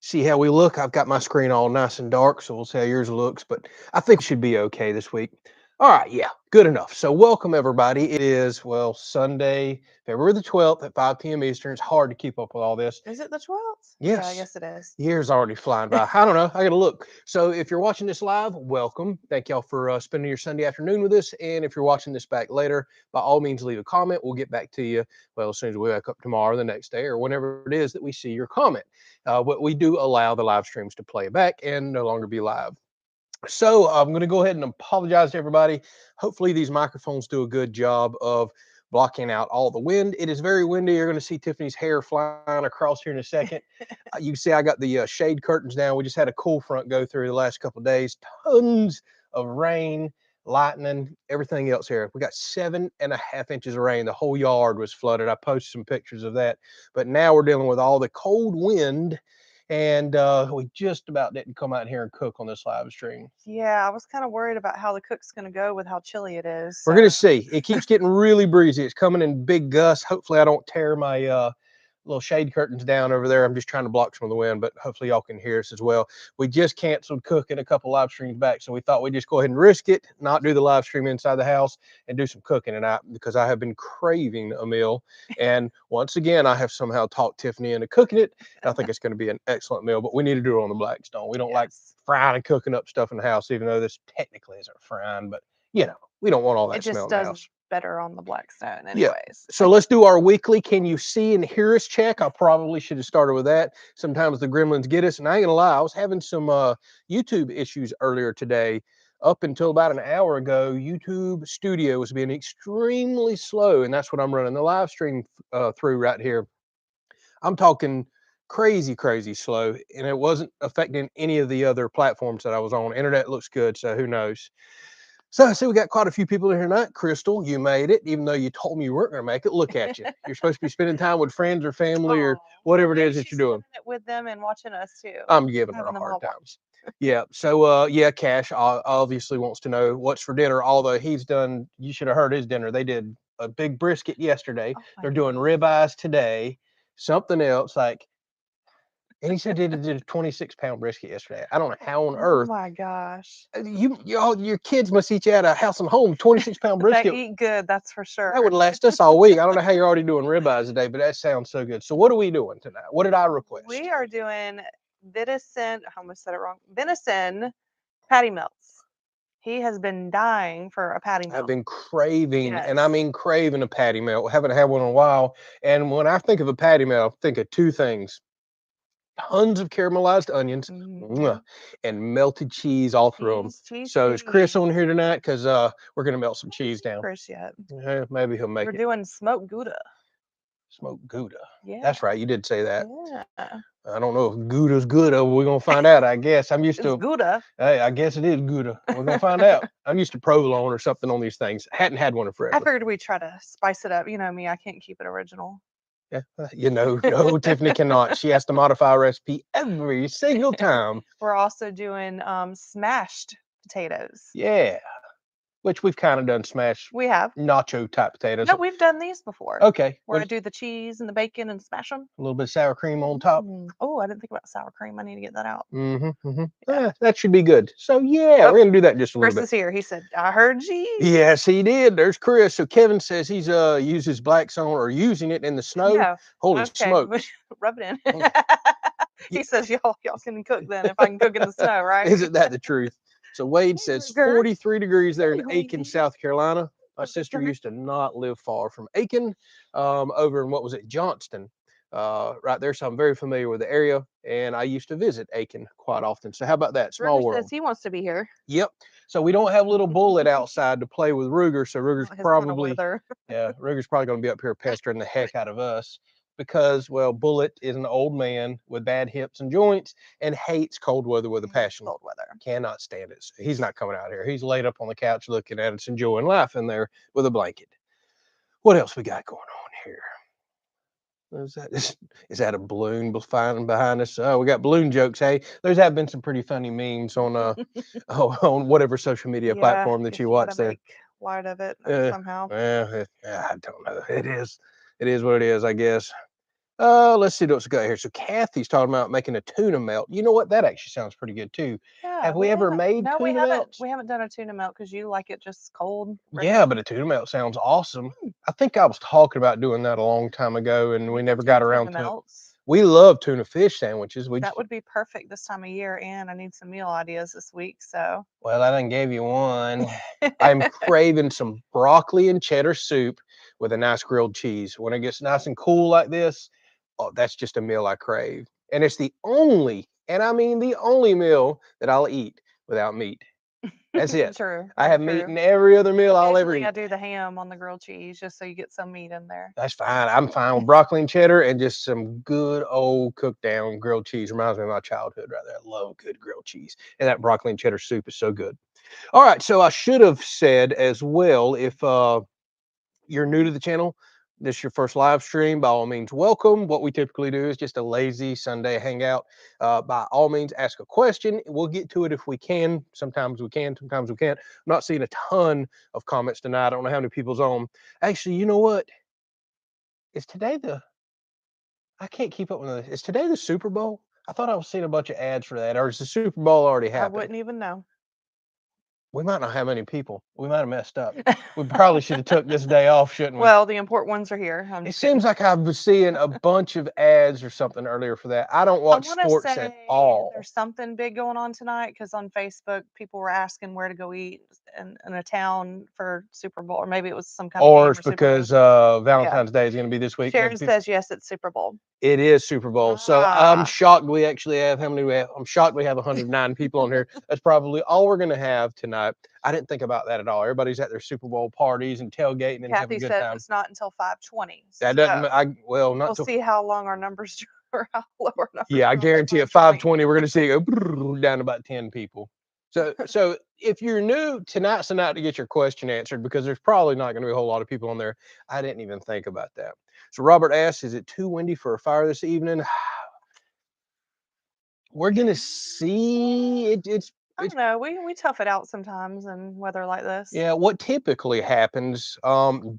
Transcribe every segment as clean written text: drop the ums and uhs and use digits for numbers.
see how we look. I've got my screen all nice and dark, so we'll see how yours looks, but I think it should be okay this week. All right, yeah, good enough. So welcome everybody. It is, well, Sunday, February the 12th at 5 p.m. Eastern. It's hard to keep up with all this. Is it the 12th? Yeah, I Yes. guess it is. Years already flying by. I don't know. I got to look. So if you're watching this live, welcome. Thank y'all for spending your Sunday afternoon with us. And if you're watching this back later, by all means, leave a comment. We'll get back to you, well, as soon as we wake up tomorrow, the next day, or whenever it is that we see your comment. But we do allow the live streams to play back and no longer be live. So I'm going to go ahead and apologize to everybody. Hopefully these microphones do a good job of blocking out all the wind. It is very windy. You're going to see Tiffany's hair flying across here in a second. You can see I got the shade curtains down. We just had a cool front go through the last couple of days. Tons of rain, lightning, everything else here. We got 7.5 inches of rain. The whole yard was flooded. I posted some pictures of that. But now we're dealing with all the cold wind. And we just about didn't come out here and cook on this live stream. Yeah, I was kind of worried about how the cook's going to go with how chilly it is. We're going to see. It keeps getting really breezy. It's coming in big gusts. Hopefully I don't tear my little shade curtains down over there. I'm just trying to block some of the wind, but hopefully y'all can hear us as well. We just canceled cooking a couple live streams back, so we thought we'd just go ahead and risk it, not do the live stream inside the house and do some cooking tonight, because I have been craving a meal. And once again, I have somehow talked Tiffany into cooking it. I think it's going to be an excellent meal, but we need to do it on the Blackstone. We don't like frying and cooking up stuff in the house, even though this technically isn't frying, but we don't want all that It smell just in the does house. better on the Blackstone Yeah. anyways. So let's do our weekly can you see and hear us check. I probably should have started with that. Sometimes the gremlins get us, and I ain't gonna lie, I was having some YouTube issues earlier today. Up until about an hour ago, YouTube Studio was being extremely slow, and that's what I'm running the live stream through right here. I'm talking crazy slow, and it wasn't affecting any of the other platforms that I was on. Internet looks good, so who knows. So I see we got quite a few people in here tonight. Crystal, you made it, even though you told me you weren't going to make it. Look at you. You're supposed to be spending time with friends or family or whatever it Maybe is that she's you're doing. spending it with them and watching us too. I'm giving her a Having them hard all time. watch. Yeah. So, yeah, Cash obviously wants to know what's for dinner, although he's done, you should have heard his dinner. They did a big brisket yesterday. Oh my They're goodness. doing ribeyes today, something else like, and he said they did a 26-pound brisket yesterday. I don't know how on Oh earth. my gosh. Your kids must eat you out of house and home. 26-pound They brisket. eat good, that's for sure. That would last us all week. I don't know how you're already doing ribeyes today, but that sounds so good. So what are we doing tonight? What did I request? We are doing venison. I almost said it wrong. Venison patty melts. He has been dying for a patty melt. I've been craving, and I Yes. mean craving a patty melt. Haven't had one in a while. And when I think of a patty melt, I think of two things: tons of caramelized onions, Mhm. and melted cheese all through them. Cheese, So is Chris cheese. on here tonight? Because we're gonna melt some cheese down. Chris yet. Maybe he'll make We're it. doing smoked Gouda. Smoked Gouda. Yeah. That's right. You did say that. Yeah. I don't know if Gouda's good. We're gonna find out. I guess I'm used It's to. Gouda. Hey, I guess it is Gouda. We're gonna find out. I'm used to provolone or something on these things. Hadn't had one in I forever. figured we'd try to spice it up. You know me, I can't keep it original. Yeah, no, Tiffany cannot. She has to modify a recipe every single time. We're also doing smashed potatoes. Yeah, which we've kind of done smash We have. nacho type potatoes. No, we've done these before. Okay, Where I do the cheese and the bacon and smash them. a little bit of sour cream on top. Oh, I didn't think about sour cream. I need to get that out. Yeah, that should be good. So yeah, Oh, we're gonna do that just a little Chris bit. is here. He said, "I heard cheese." Yes, he did. There's Chris. So Kevin says he's used his black zone or using it in the snow. Yeah. Holy Okay. smokes. Rub it in. Mm. He says, y'all can cook then if I can cook in the snow, right? Isn't that the truth? So Wade says Ruger. 43 degrees there in Hey, Aiken, Wade. South Carolina. My sister Ruger. used to not live far from Aiken, over in what was it, Johnston, right there. So I'm very familiar with the area, and I used to visit Aiken quite often. So how about that? Small Ruger world. says he wants to be here. Yep. So we don't have little Bullet outside to play with Ruger. So Ruger's His kind of probably, weather. yeah, Ruger's probably going to be up here pestering the heck out of us because, well, Bullet is an old man with bad hips and joints and hates cold weather with a passion. Cold weather. Cannot stand it. So he's not coming out here. He's laid up on the couch looking at us, enjoying life in there with a blanket. What else we got going on here? Is that a balloon flying behind us? Oh, we got balloon jokes. Hey, there's have been some pretty funny memes on on whatever social media platform that if you you watch gotta there. make light of it somehow. I don't know. It is what it is, I guess. Let's see what's got here. So Kathy's talking about making a tuna melt. You know what? That actually sounds pretty good too. Yeah, Have we ever haven't. made No, we tuna haven't. melts? We haven't done a tuna melt because you like it just cold, Yeah, regular. but a tuna melt sounds awesome. Mm, I think I was talking about doing that a long time ago, and we we could never do got tuna around to it. melts. We love tuna fish sandwiches. We That just, would be perfect this time of year, and I need some meal ideas this week. So, well, I done gave you one. I'm craving some broccoli and cheddar soup with a nice grilled cheese. When it gets nice and cool like this, oh, that's just a meal I crave. And it's the only, and I mean the only meal that I'll eat without meat. That's it. true, I very have meat true. in every other meal I'll ever Occasionally, I eat. do the ham on the grilled cheese just so you get some meat in there. That's fine. I'm fine with broccoli and cheddar and just some good old cooked down grilled cheese. Reminds me of my childhood right there. I love good grilled cheese. And that broccoli and cheddar soup is so good. All right. So I should have said as well, if you're new to the channel, this is your first live stream, by all means, welcome. What we typically do is just a lazy Sunday hangout. By all means, ask a question. We'll get to it if we can. Sometimes we can, sometimes we can't. I'm not seeing a ton of comments tonight. I don't know how many people's on. Actually, you know what? Is today the I can't keep up with this. Is today the Super Bowl? I thought I was seeing a bunch of ads for that. Or is the Super Bowl already I happened? wouldn't even know. We might not have many people. We might have messed up. We probably should have took this day off, shouldn't we? Well, the important ones are here. I'm It just kidding. seems like I was seeing a bunch of ads or something earlier for that. I don't I watch want to sports at say all. there's something big going on tonight because on Facebook people were asking where to go eat in a town for Super Bowl, or maybe it was some kind of Or game it's or Super Bowl. because Yeah, Valentine's Day is going to be this week. Maybe Sharon says yes, it's Super Bowl. it is Super Bowl. So I'm Ah, shocked we actually have how many we have? I'm shocked we have 109 people on here. That's probably all we're gonna have tonight. I didn't think about that at all. Everybody's at their Super Bowl parties and tailgating and having a Kathy good says time. it's not until 5:20. That So doesn't I well not we'll till see how long our numbers or how low our numbers yeah, I drop at guarantee at 5:20. 5:20 we're gonna see it go down to about 10 people. So if you're new, tonight's the night to get your question answered because there's probably not going to be a whole lot of people on there. I didn't even think about that. So Robert asks, is it too windy for a fire this evening? We're gonna see. I It's don't know. We tough it out sometimes in weather like this. yeah. What typically happens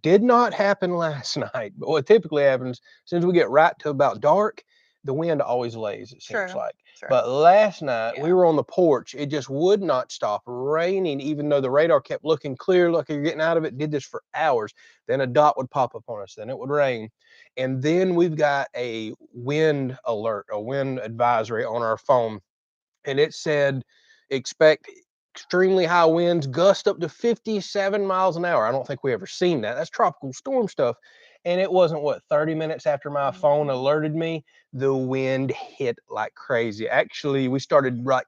did not happen last night, but what typically happens since we get right to about dark, the wind always lays. It seems True, like. true. But last night we Yeah. were on the porch. It just would not stop raining, even though the radar kept looking clear, like you're getting out of it. Did this for hours. Then a dot would pop up on us. Then it would rain, and then we've got a wind alert, a wind advisory on our phone, and it said expect extremely high winds, gust up to 57 miles an hour. I don't think we ever seen that. That's tropical storm stuff. And it wasn't what 30 minutes after my phone Mhm. alerted me, the wind hit like crazy. Actually, we started like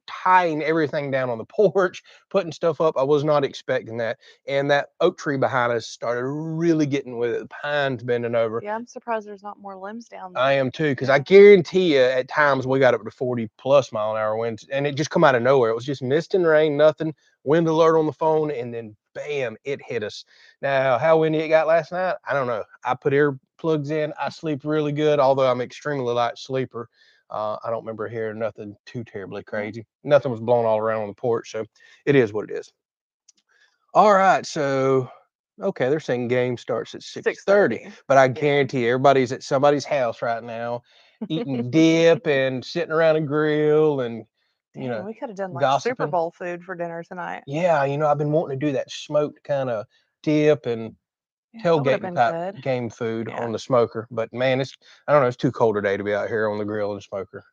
tying everything down on the porch, putting stuff up. I was not expecting that. And that oak tree behind us started really getting with it. The pines bending over. Yeah, I'm surprised there's not more limbs down I there. am too, because I Yeah. guarantee you at times we got up to 40 plus mile an hour winds and it just come out of nowhere. It was just mist and rain, nothing, wind alert on the phone, and then bam, it hit us. Now, how windy it got last night, I don't know. I put earplugs in, I sleep really good, although I'm extremely light sleeper. I don't remember hearing nothing too terribly Mhm. crazy. Nothing was blown all around on the porch, so it is what it is. All right, so okay, they're saying game starts at 6:30, 6:30. but I Yeah. guarantee everybody's at somebody's house right now, eating dip and sitting around a grill and you Dang, know we could have done like Super gossiping. Bowl food for dinner tonight. Yeah, I've been wanting to do that smoked kind of dip and Yeah, that would have tailgating been type good. game food Yeah. on the smoker. But man, it's I don't know, it's too cold today to be out here on the grill and smoker.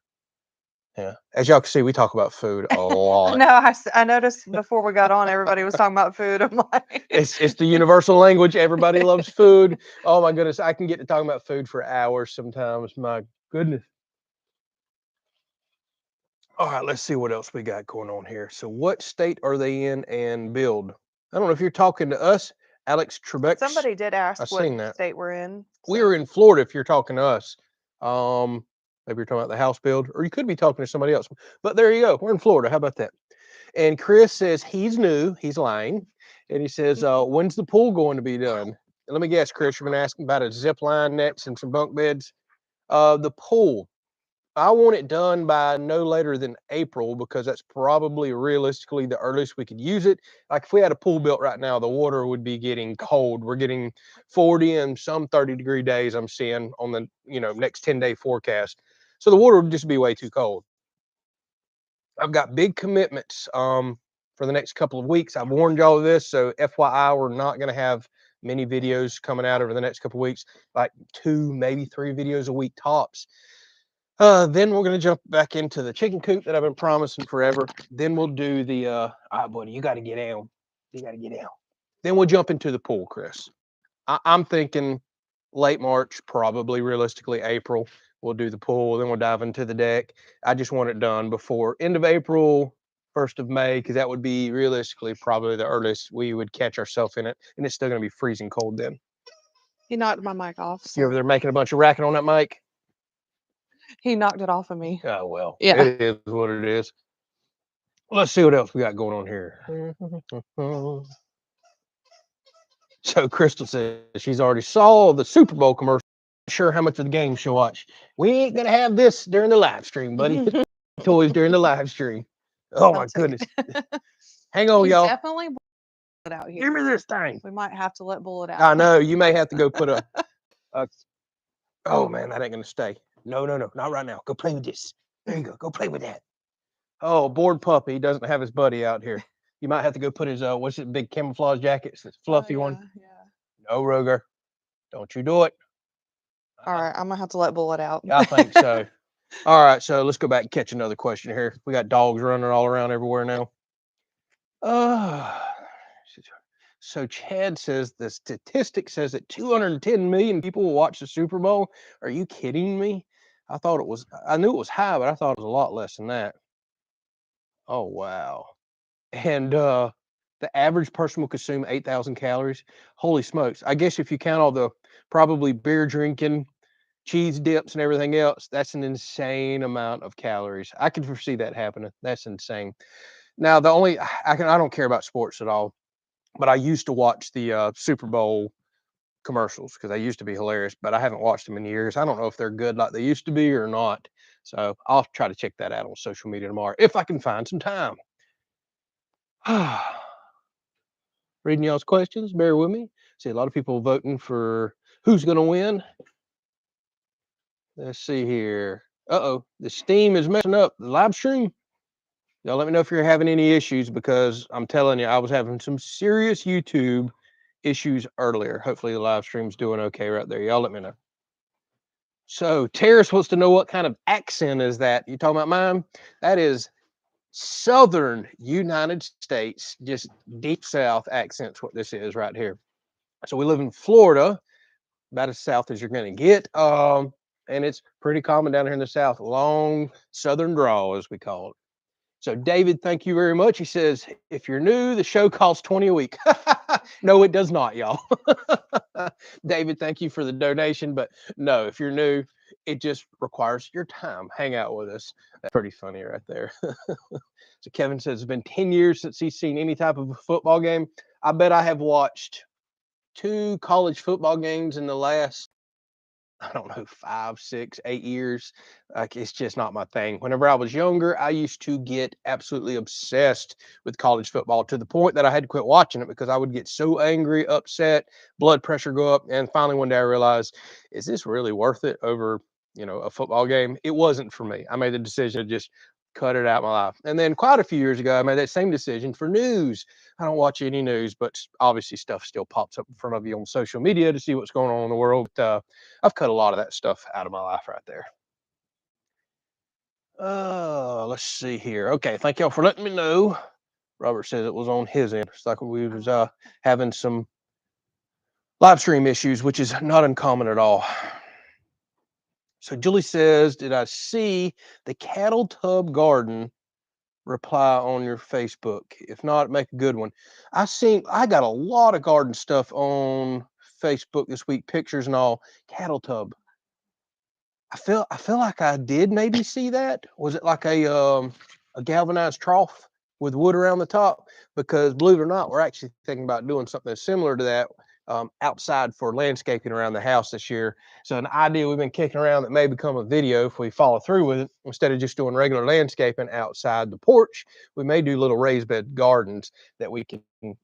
Yeah, as y'all can see, we talk about food a I lot. know. I noticed before we got on, everybody was talking about food. I'm like, It's the universal language. Everybody loves food. Oh my goodness, I can get to talking about food for hours sometimes. My goodness. All right, let's see what else we got going on here. So, what state are they in and build? I don't know if you're talking to us, Alex Trebek's. somebody did I ask what seen that. state we're in. We So are in Florida. If you're talking to us, maybe you're talking about the house build, or you could be talking to somebody else. But there you go. We're in Florida. How about that? And Chris says he's new. He's lying. And he says, when's the pool going to be done? And let me guess, Chris, you're going to ask him about a zip line nets and some bunk beds. The pool. I want it done by no later than April because that's probably realistically the earliest we could use it. Like if we had a pool built right now, the water would be getting cold. We're getting 40 and some 30-degree days I'm seeing on the next 10-day forecast. So the water would just be way too cold. I've got big commitments for the next couple of weeks. I've warned y'all of this, so FYI, we're not going to have many videos coming out over the next couple of weeks, like 2, maybe 3 videos a week tops. Then we're going to jump back into the chicken coop that I've been promising forever. Then we'll do the, all right, buddy, you got to get down. You got to get down. Then we'll jump into the pool, Chris. I'm thinking late March, probably realistically April. We'll do the pool, then we'll dive into the deck. I just want it done before end of April, 1st of May, because that would be realistically probably the earliest we would catch ourselves in it. And it's still going to be freezing cold then. He knocked my mic off. You So over there making a bunch of racket on that mic? he knocked it off of me. Oh, well, Yeah. it is what it is. Let's see what else we got going on here. So Crystal says she's already saw the Super Bowl commercial. Not sure how much of the game she'll watch. We ain't gonna have this during the live stream, buddy. Toys during the live stream. Oh my goodness. Hang on, He's y'all. definitely Bullet out here. Give me this thing. We might have to let Bullet out. I know you may have to go put a oh man, that ain't gonna stay. No, not right now. Go play with this. There you go. Go play with that. Oh, bored puppy doesn't have his buddy out here. You might have to go put his what's it, big camouflage jacket, it's this fluffy one. Yeah. No, Roger. Don't you do it. All right, I'm gonna have to let Bullet out. I think so. All right, so let's go back and catch another question here. We got dogs running all around everywhere now. So Chad says the statistic says that 210 million people will watch the Super Bowl. Are you kidding me? I knew it was high, but I thought it was a lot less than that. Oh, wow. And the average person will consume 8,000 calories. Holy smokes. I guess if you count all the probably beer drinking, cheese dips and everything else, that's an insane amount of calories. I can foresee that happening. That's insane. Now, I don't care about sports at all, but I used to watch the Super Bowl commercials because they used to be hilarious, but I haven't watched them in years. I don't know if they're good like they used to be or not. So I'll try to check that out on social media tomorrow if I can find some time. Reading y'all's questions, bear with me. See a lot of people voting for who's going to win. Let's see here. Uh-oh, the Steam is messing up the live stream. Y'all let me know if you're having any issues because I'm telling you, I was having some serious YouTube issues earlier. Hopefully the live stream's doing okay right there. Y'all let me know. So Terrace wants to know what kind of accent is that? You talking about mine? That is Southern United States, just deep South accent's what this is right here. So we live in Florida, about as south as you're going to get. And it's pretty common down here in the South, long Southern drawl, as we call it. So David, thank you very much. He says, if you're new, the show costs 20 a week. No, it does not, y'all. David, thank you for the donation. But no, if you're new, it just requires your time. Hang out with us. That's pretty funny right there. So Kevin says it's been 10 years since he's seen any type of a football game. I bet I have watched 2 college football games in the last, I don't know, 5, 6, 8 years. Like it's just not my thing. Whenever I was younger, I used to get absolutely obsessed with college football to the point that I had to quit watching it because I would get so angry, upset, blood pressure go up. And finally one day I realized, is this really worth it over, a football game? It wasn't for me. I made the decision to just cut it out of my life. And then quite a few years ago, I made that same decision for news. I don't watch any news, but obviously stuff still pops up in front of you on social media to see what's going on in the world. But, I've cut a lot of that stuff out of my life right there. Let's see here. Okay, thank y'all for letting me know. Robert says it was on his end. It's like we was having some live stream issues, which is not uncommon at all. So Julie says, did I see the cattle tub garden reply on your Facebook? If not, make a good one. I got a lot of garden stuff on Facebook this week, pictures and all. Cattle tub. I feel like I did maybe see that. Was it like a galvanized trough with wood around the top? Because believe it or not, we're actually thinking about doing something similar to that. outside for landscaping around the house this year. So an idea we've been kicking around that may become a video if we follow through with it, instead of just doing regular landscaping outside the porch, we may do little raised bed gardens that we can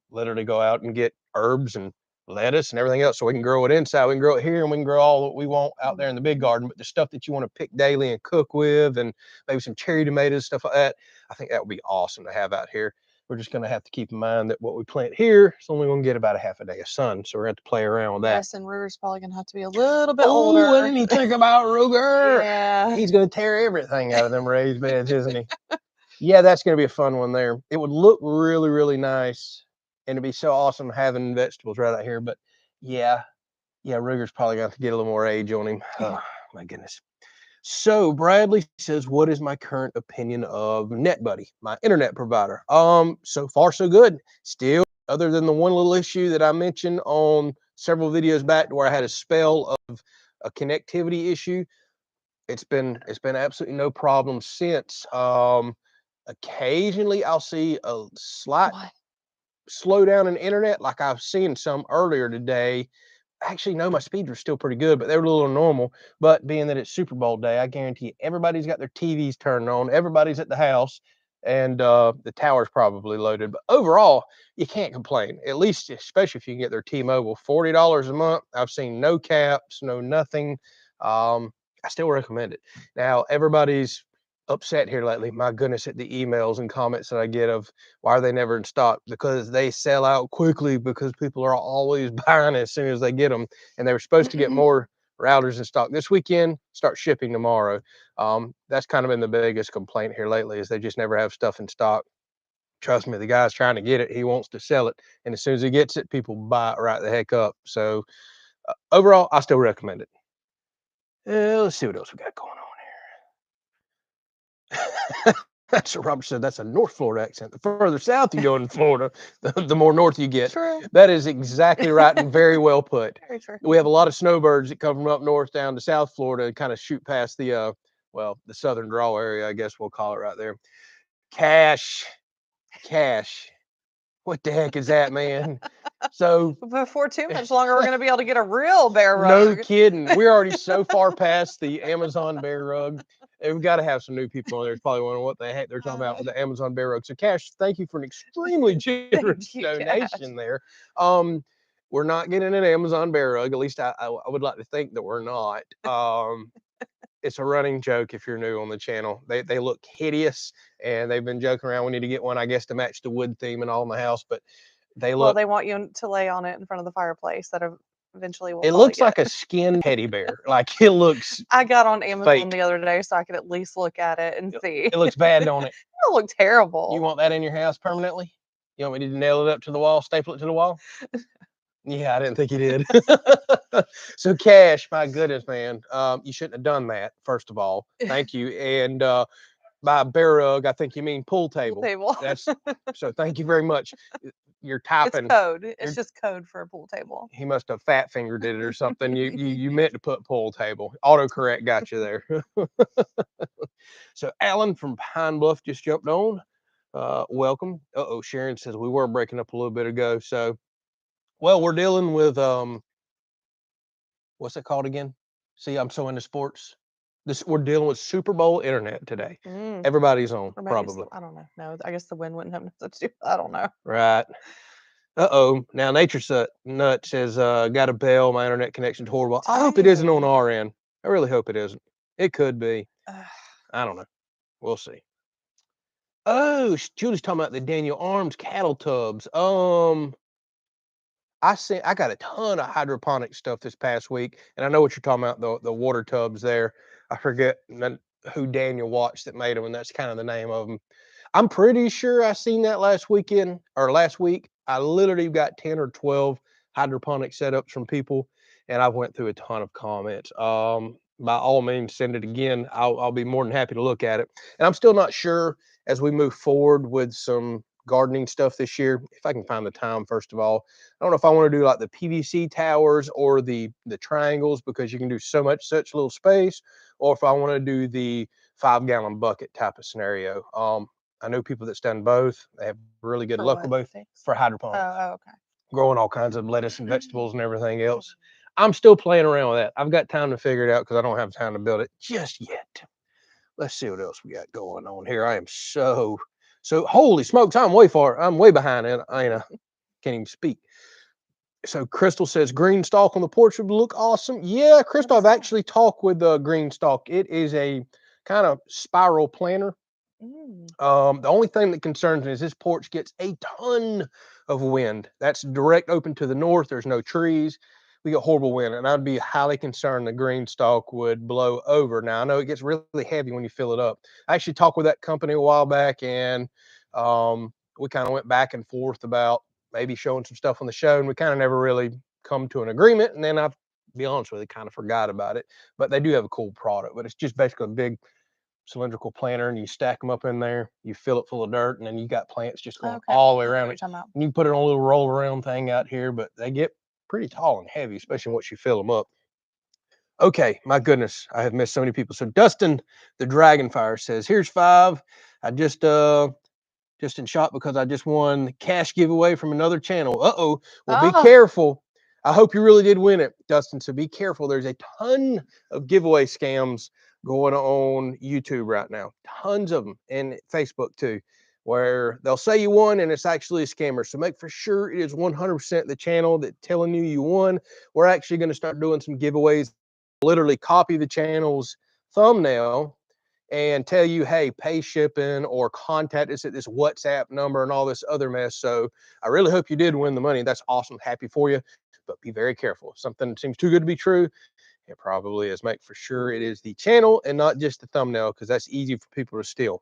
literally go out and get herbs and lettuce and everything else, so we can grow it inside. We can grow it here, and we can grow all that we want out there in the big garden. But the stuff that you want to pick daily and cook with, and maybe some cherry tomatoes, stuff like that, I think that would be awesome to have out here. We're just going to have to keep in mind that what we plant here is only going to get about a half a day of sun, so we're going to have to play around with that. Yes, and Ruger's probably gonna have to be a little bit Oh, older. what did he think about Ruger? Yeah. He's going to tear everything out of them raised beds, isn't he? Yeah, that's going to be a fun one there. It would look really, really nice, and it'd be so awesome having vegetables right out here. But yeah, Ruger's probably got to get a little more age on him. Oh, my goodness. So Bradley says, what is my current opinion of NetBuddy, my internet provider? So far so good. Still, other than the one little issue that I mentioned on several videos back where I had a spell of a connectivity issue, it's been absolutely no problem since. Occasionally I'll see a slight slowdown in internet, like I've seen some earlier today. Actually, no, my speeds were still pretty good, but they were a little normal. But being that it's Super Bowl day, I guarantee you everybody's got their TVs turned on, everybody's at the house, and the tower's probably loaded. But overall, you can't complain. At least, especially if you can get their T-Mobile, $40 a month. I've seen no caps, no nothing. I still recommend it. Now, everybody's upset here lately. My goodness, at the emails and comments that I get of why are they never in stock? Because they sell out quickly because people are always buying as soon as they get them. And they were supposed to get more routers in stock this weekend, start shipping tomorrow. That's kind of been the biggest complaint here lately, is they just never have stuff in stock. Trust me, the guy's trying to get it. He wants to sell it. And as soon as he gets it, people buy it right the heck up. So overall, I still recommend it. Let's see what else we got going on here. That's what Robert said. That's a North Florida accent. The further south you go in Florida, the more north you get. True. That is exactly right and very well put. Very true. We have a lot of snowbirds that come from up north down to South Florida and kind of shoot past the the southern draw area, I guess we'll call it right there. Cash. What the heck is that, man? So before too much longer, we're going to be able to get a real bear rug. No kidding. We're already so far past the Amazon bear rug. We've got to have some new people on there. It's probably wondering what the heck they're talking about with the Amazon bear rug. So, Cash, thank you for an extremely generous donation there. We're not getting an Amazon bear rug. At least I would like to think that we're not. It's a running joke if you're new on the channel. They look hideous, and they've been joking around. We need to get one, I guess, to match the wood theme and all in the house. But they look. Well, they want you to lay on it in front of the fireplace. That eventually will. It looks like a skinned teddy bear. Like it looks. I got on Amazon fake. the other day so I could at least look at it and see. It looks bad, don't it? It look terrible. You want that in your house permanently? You want me to nail it up to the wall, staple it to the wall? Yeah, I didn't think you did. So, Cash, my goodness, man, you shouldn't have done that. First of all, thank you. And by bear rug, I think you mean pool table. That's so. Thank you very much. You're typing. It's code. It's just code for a pool table. He must have fat fingered it or something. You meant to put pool table. Autocorrect got you there. So Alan from Pine Bluff just jumped on. Welcome. Sharon says we were breaking up a little bit ago. So, well, we're dealing with what's it called again? See, I'm so into sports. We're dealing with Super Bowl internet today. Everybody's on, probably. I don't know. No, I guess the wind wouldn't have nothing to do. I don't know. Right. Now Nature Nut says, got a bail. My internet connection's horrible. I hope it isn't on our end. I really hope it isn't. It could be. I don't know. We'll see. Oh, Julie's talking about the Daniel Arms cattle tubs. I got a ton of hydroponic stuff this past week, and I know what you're talking about, the water tubs there. I forget who Daniel watched that made them, and that's kind of the name of them. I'm pretty sure I seen that last week. I literally got 10 or 12 hydroponic setups from people, and I went through a ton of comments. By all means, send it again. I'll be more than happy to look at it. And I'm still not sure as we move forward with some gardening stuff this year, if I can find the time, first of all. I don't know if I want to do like the PVC towers or the triangles, because you can do such little space, or if I want to do the 5-gallon bucket type of scenario. I know people that's done both. They have really good luck with both for hydroponics. Oh, okay. growing all kinds of lettuce and vegetables and everything else. I'm still playing around with that. I've got time to figure it out because I don't have time to build it just yet. Let's see what else we got going on here. I am so holy smokes, I'm way behind it. I can't even speak. So Crystal says green stalk on the porch would look awesome. Yeah, Crystal, I've actually talked with green stalk. It is a kind of spiral planter. The only thing that concerns me is this porch gets a ton of wind. That's direct open to the north. There's no trees. We get horrible wind, and I'd be highly concerned the green stalk would blow over. Now, I know it gets really heavy when you fill it up. I actually talked with that company a while back, and we kind of went back and forth about maybe showing some stuff on the show, and we kind of never really come to an agreement. And then I, be honest with you, kind of forgot about it. But they do have a cool product, but it's just basically a big cylindrical planter, and you stack them up in there, you fill it full of dirt, and then you got plants just going all the way around it. And you put it on a little roll around thing out here, but they get pretty tall and heavy, especially once you fill them up. Okay, my goodness, I have missed so many people. So Dustin the Dragonfire says, here's 5. I just in shock because I just won the cash giveaway from another channel. Well, be careful. I hope you really did win it, Dustin. So be careful. There's a ton of giveaway scams going on YouTube right now. Tons of them, and Facebook too, where they'll say you won and it's actually a scammer. So make for sure it is 100% the channel that's telling you won. We're actually going to start doing some giveaways. Literally copy the channel's thumbnail and tell you, hey, pay shipping or contact us at this WhatsApp number and all this other mess. So I really hope you did win the money. That's awesome. Happy for you. But be very careful. If something seems too good to be true, it probably is. Make for sure it is the channel and not just the thumbnail, because that's easy for people to steal.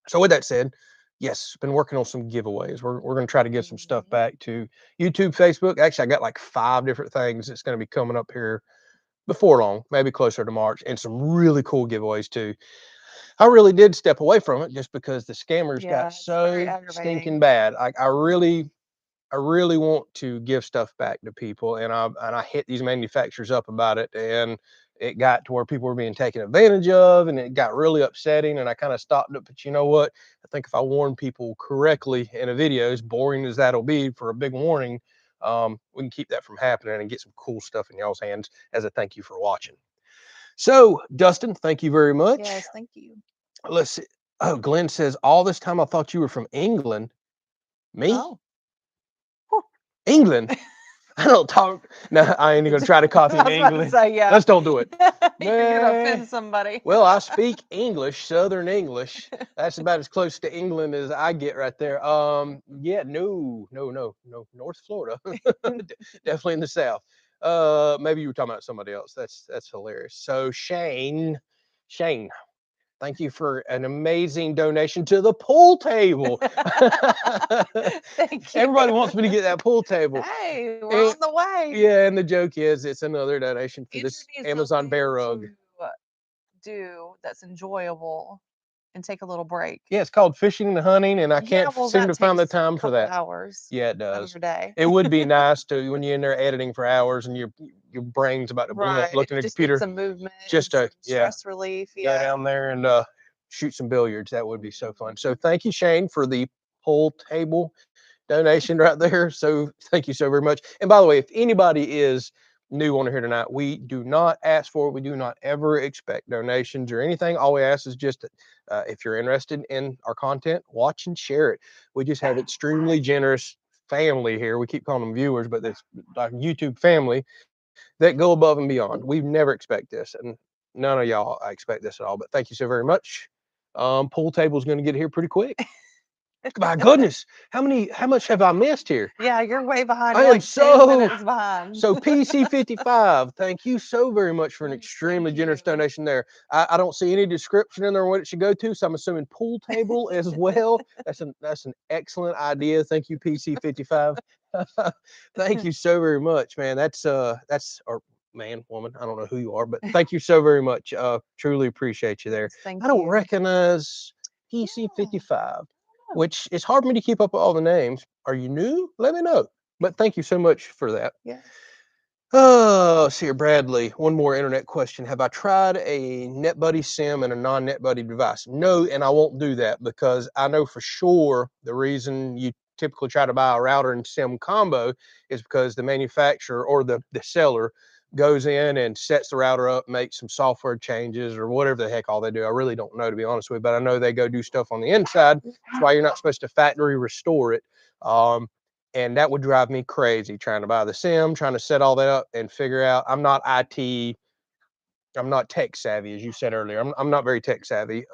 So with that said, yes, been working on some giveaways. We're going to try to get some stuff back to YouTube, Facebook. Actually, I got like 5 different things that's going to be coming up here before long, maybe closer to March, and some really cool giveaways too. I really did step away from it just because the scammers got so stinking bad. I really want to give stuff back to people, and I hit these manufacturers up about it, and it got to where people were being taken advantage of, and it got really upsetting, and I kind of stopped it. But you know what? I think if I warn people correctly in a video, as boring as that'll be for a big warning, we can keep that from happening and get some cool stuff in y'all's hands as a thank you for watching. So, Dustin, thank you very much. Yes, thank you. Let's see. Oh, Glenn says, all this time I thought you were from England. Me? Oh. England? I don't talk. No, I ain't going to try to copy English. Yeah. Let's don't do it. You're going to offend somebody. Well, I speak English, Southern English. That's about as close to England as I get right there. Yeah, no. North Florida. Definitely in the South. Maybe you were talking about somebody else. That's hilarious. So Shane, thank you for an amazing donation to the pool table. Thank you. Everybody wants me to get that pool table. Hey, we're on the way. Yeah, and the joke is it's another donation for this Amazon bear rug. Do that's enjoyable and take a little break. Yeah, it's called fishing and hunting, and I can't seem to find the time for that. Hours. Yeah, it does. Day. It would be nice to when you're in there editing for hours and your brain's about to blow up looking at the computer. Some movement. Just a stress relief. Go down there and shoot some billiards. That would be so fun. So thank you, Shane, for the pool table donation right there. So thank you so very much. And by the way, if anybody is new on here tonight, we do not ask for it. We do not ever expect donations or anything. All we ask is just if you're interested in our content, watch and share it. We just have extremely generous family here. We keep calling them viewers, but it's like YouTube family that go above and beyond. We never expect this, and none of y'all I expect this at all. But thank you so very much. Pool table is going to get here pretty quick. My goodness, how much have I missed here? Yeah, you're way behind. I am like 10 minutes behind. So PC55, thank you so very much for an extremely generous donation there. I don't see any description in there on what it should go to, so I'm assuming pool table as well. That's an excellent idea. Thank you, PC55. Thank you so very much, man. That's or man, woman, I don't know who you are, but thank you so very much. Truly appreciate you there. I don't recognize PC55. Which is hard for me to keep up with all the names. Are you new? Let me know. But thank you so much for that. Yeah. Oh, see here, Bradley. One more internet question. Have I tried a NetBuddy sim and a non-NetBuddy device? No, and I won't do that because I know for sure the reason you typically try to buy a router and sim combo is because the manufacturer or the seller goes in and sets the router up, makes some software changes or whatever the heck all they do. I really don't know, to be honest with you, but I know they go do stuff on the inside. That's why you're not supposed to factory restore it. And that would drive me crazy trying to buy the sim, trying to set all that up and figure out. I'm not IT, I'm not tech savvy, as you said earlier. I'm not very tech savvy.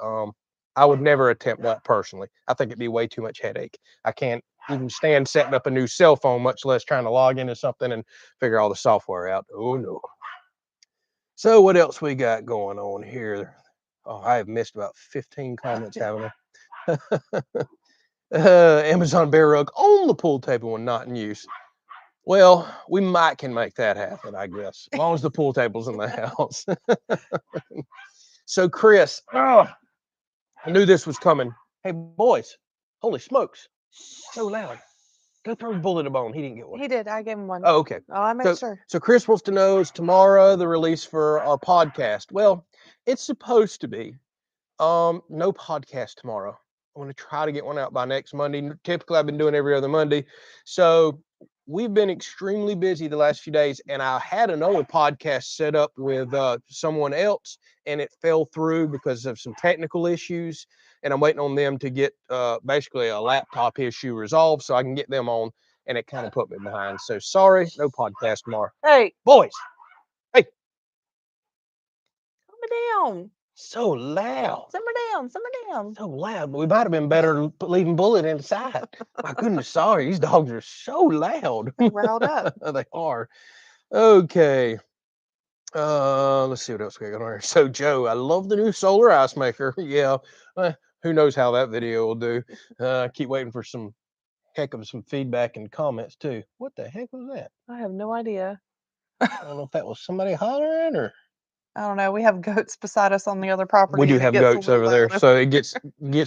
I would never attempt that personally. I think it'd be way too much headache. I can't even stand setting up a new cell phone, much less trying to log into something and figure all the software out. Oh no. So what else we got going on here? Oh, I have missed about 15 comments, haven't I? Amazon bear rug on the pool table when not in use. Well, we might can make that happen, I guess, as long as the pool table's in the house. So, Chris, I knew this was coming. Hey, boys, holy smokes, so loud. Go throw a bullet a bone. He didn't get one. He did. I gave him one. Oh, okay. Oh, I made sure. So Chris wants to know, is tomorrow the release for our podcast? Well, it's supposed to be. No podcast tomorrow. I'm going to try to get one out by next Monday. Typically, I've been doing every other Monday. So we've been extremely busy the last few days, and I had another podcast set up with someone else, and it fell through because of some technical issues. And I'm waiting on them to get basically a laptop issue resolved so I can get them on, and it kind of put me behind. So sorry, no podcast tomorrow. Hey, Boys, hey, calm down. so loud. Simmer down. Simmer down. So loud, but we might have been better leaving Bullet inside. My goodness, sorry, these dogs are so loud. They're riled up. They are. Okay. Let's see what else we got on here. So, Joe, I love the new solar ice maker. Yeah. Who knows how that video will do? I keep waiting for some heck of some feedback and comments too. What the heck was that? I have no idea. I don't know if that was somebody hollering or. I don't know. We have goats beside us on the other property. We do and it have gets a goats little over there, loud. so it gets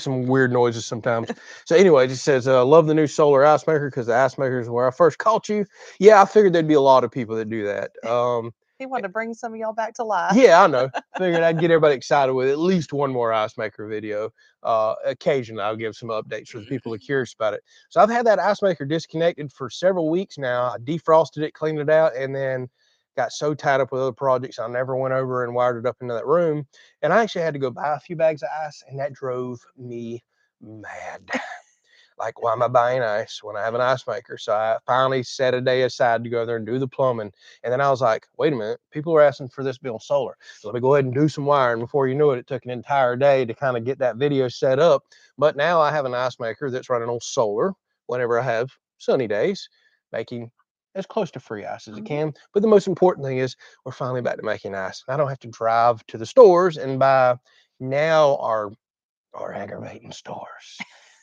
some weird noises sometimes. So anyway, it just says, love the new solar ice maker because the ice maker is where I first caught you. Yeah, I figured there'd be a lot of people that do that. He wanted to bring some of y'all back to life. Yeah, I know. Figured I'd get everybody excited with at least one more ice maker video. Occasionally, I'll give some updates for the people who are curious about it. So I've had that ice maker disconnected for several weeks now. I defrosted it, cleaned it out, and then got so tied up with other projects, I never went over and wired it up into that room. And I actually had to go buy a few bags of ice, and that drove me mad. Like, why am I buying ice when I have an ice maker? So I finally set a day aside to go there and do the plumbing. And then I was like, wait a minute, people are asking for this bill solar. So let me go ahead and do some wiring. Before you knew it, it took an entire day to kind of get that video set up. But now I have an ice maker that's running on solar whenever I have sunny days, making as close to free ice as it can. But the most important thing is we're finally back to making ice. I don't have to drive to the stores and buy now our aggravating stores.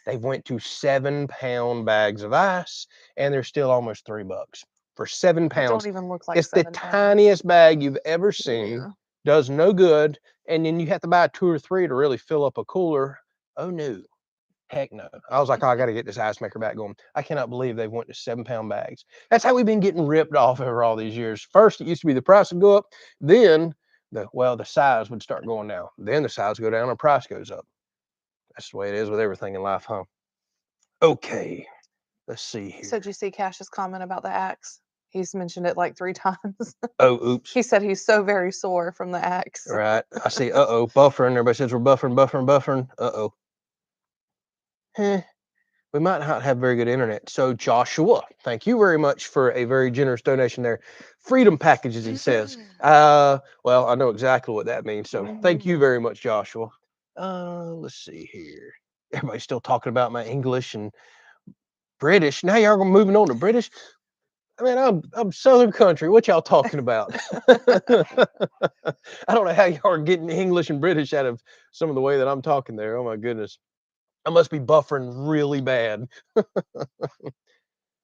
They went to 7-pound bags of ice, and they're still almost $3 for 7 It pounds. don't even look like It's the 7 pounds. tiniest bag you've ever seen. Yeah. Does no good, and then you have to buy 2 or 3 to really fill up a cooler. Oh no, heck no! I was like, oh, I got to get this ice maker back going. I cannot believe they went to 7-pound bags. That's how we've been getting ripped off over all these years. First, it used to be the price would go up, then the size would start going down. Then the size would go down, and price goes up. That's the way it is with everything in life, huh? Okay, let's see here. So did you see Cash's comment about the axe? He's mentioned it like 3 times. Oh, oops. He said he's so very sore from the axe. Right. I see. Uh-oh, buffering. Everybody says we're buffering. Uh-oh. We might not have very good internet. So Joshua, thank you very much for a very generous donation there. Freedom packages, he says. Well, I know exactly what that means. So thank you very much, Joshua. Let's see here. Everybody's still talking about my English and British. Now y'all moving on to British. I mean, I'm Southern country. What y'all talking about? I don't know how y'all are getting English and British out of some of the way that I'm talking there. Oh my goodness. I must be buffering really bad.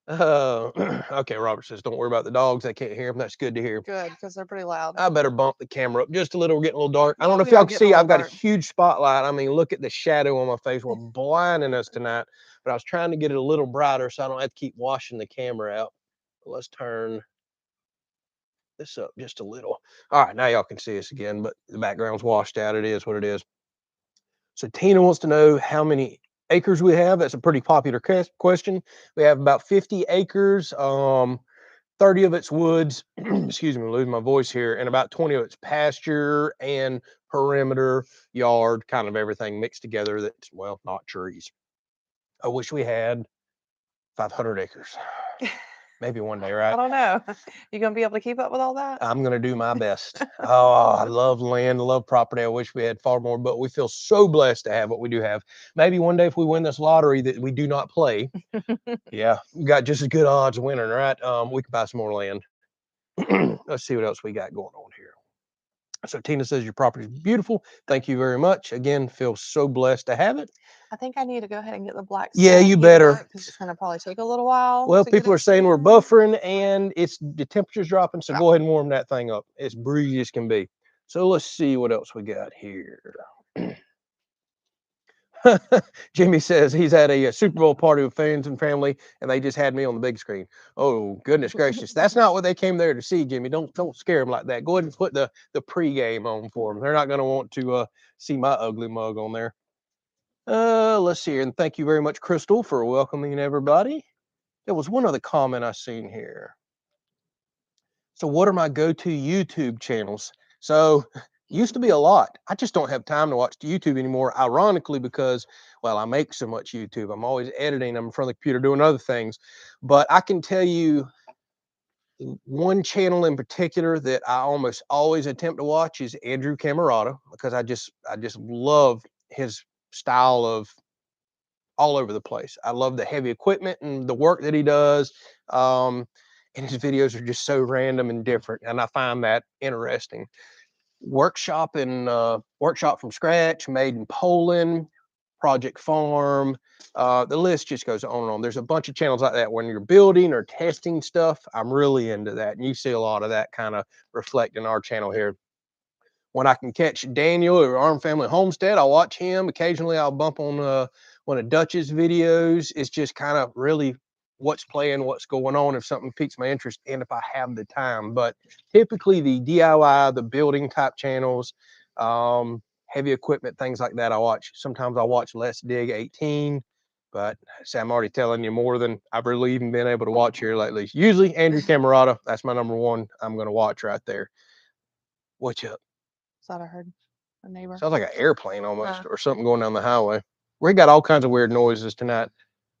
Okay, Robert says, don't worry about the dogs. I can't hear them. That's good to hear. Good, because they're pretty loud. I better bump the camera up just a little. We're getting a little dark. I don't know if We are y'all can getting a see, I've little got a dark. huge spotlight. I mean, look at the shadow on my face. We're blinding us tonight. But I was trying to get it a little brighter so I don't have to keep washing the camera out. Let's turn this up just a little. All right, now y'all can see us again, but the background's washed out. It is what it is. So Tina wants to know how many acres we have. That's a pretty popular question. We have about 50 acres. 30 of it's woods. Excuse me, I'm losing my voice here, and about 20 of it's pasture and perimeter yard, kind of everything mixed together. That's, well, not trees. I wish we had 500 acres. Maybe one day, I right? don't know. You gonna be able to keep up with all that? I'm gonna do my best. Oh, I love land, I love property. I wish we had far more, but we feel so blessed to have what we do have. Maybe one day if we win this lottery that we do not play, yeah, we got just as good odds of winning, right? We could buy some more land. Let's see what else we got going on here. So Tina says your property is beautiful. Thank you very much. Again, feel so blessed to have it. I think I need to go ahead and get the black Yeah, stone you heated better. up because it's gonna probably take a little while. Well, to get people it are saying we're seared. buffering and it's the temperature's dropping, so Yeah. go ahead and warm that thing up. It's breezy as can be. So let's see what else we got here. Jimmy says he's at a Super Bowl party with friends and family, and they just had me on the big screen. Oh goodness gracious, that's not what they came there to see, Jimmy. Don't scare them like that. Go ahead and put the pregame on for them. They're not going to want to see my ugly mug on there. Let's see here, and thank you very much, Crystal, for welcoming everybody. There was one other comment I seen here. So what are my go-to YouTube channels? So used to be a lot. I just don't have time to watch YouTube anymore, ironically, because, well, I make so much YouTube. I'm always editing. I'm in front of the computer doing other things. But I can tell you one channel in particular that I almost always attempt to watch is Andrew Camerata, because I just love his style of all over the place. I love the heavy equipment and the work that he does. And his videos are just so random and different. And I find that interesting. Workshop from scratch, made in Poland, Project Farm. The list just goes on and on. There's a bunch of channels like that when you're building or testing stuff. I'm really into that. And you see a lot of that kind of reflect in our channel here. When I can catch Daniel or Arm Family Homestead, I'll watch him. Occasionally I'll bump on one of Dutch's videos. It's just kind of really what's playing, what's going on, if something piques my interest, and if I have the time. But typically the DIY, the building type channels, heavy equipment, things like that, I watch. Sometimes I'll watch Let's Dig 18, but see, I'm already telling you more than I've really even been able to watch here lately. Usually Andrew Camerata, that's my number one I'm going to watch right there. What's up? Thought I heard a neighbor. Sounds like an airplane almost, or something going down the highway. We got all kinds of weird noises tonight.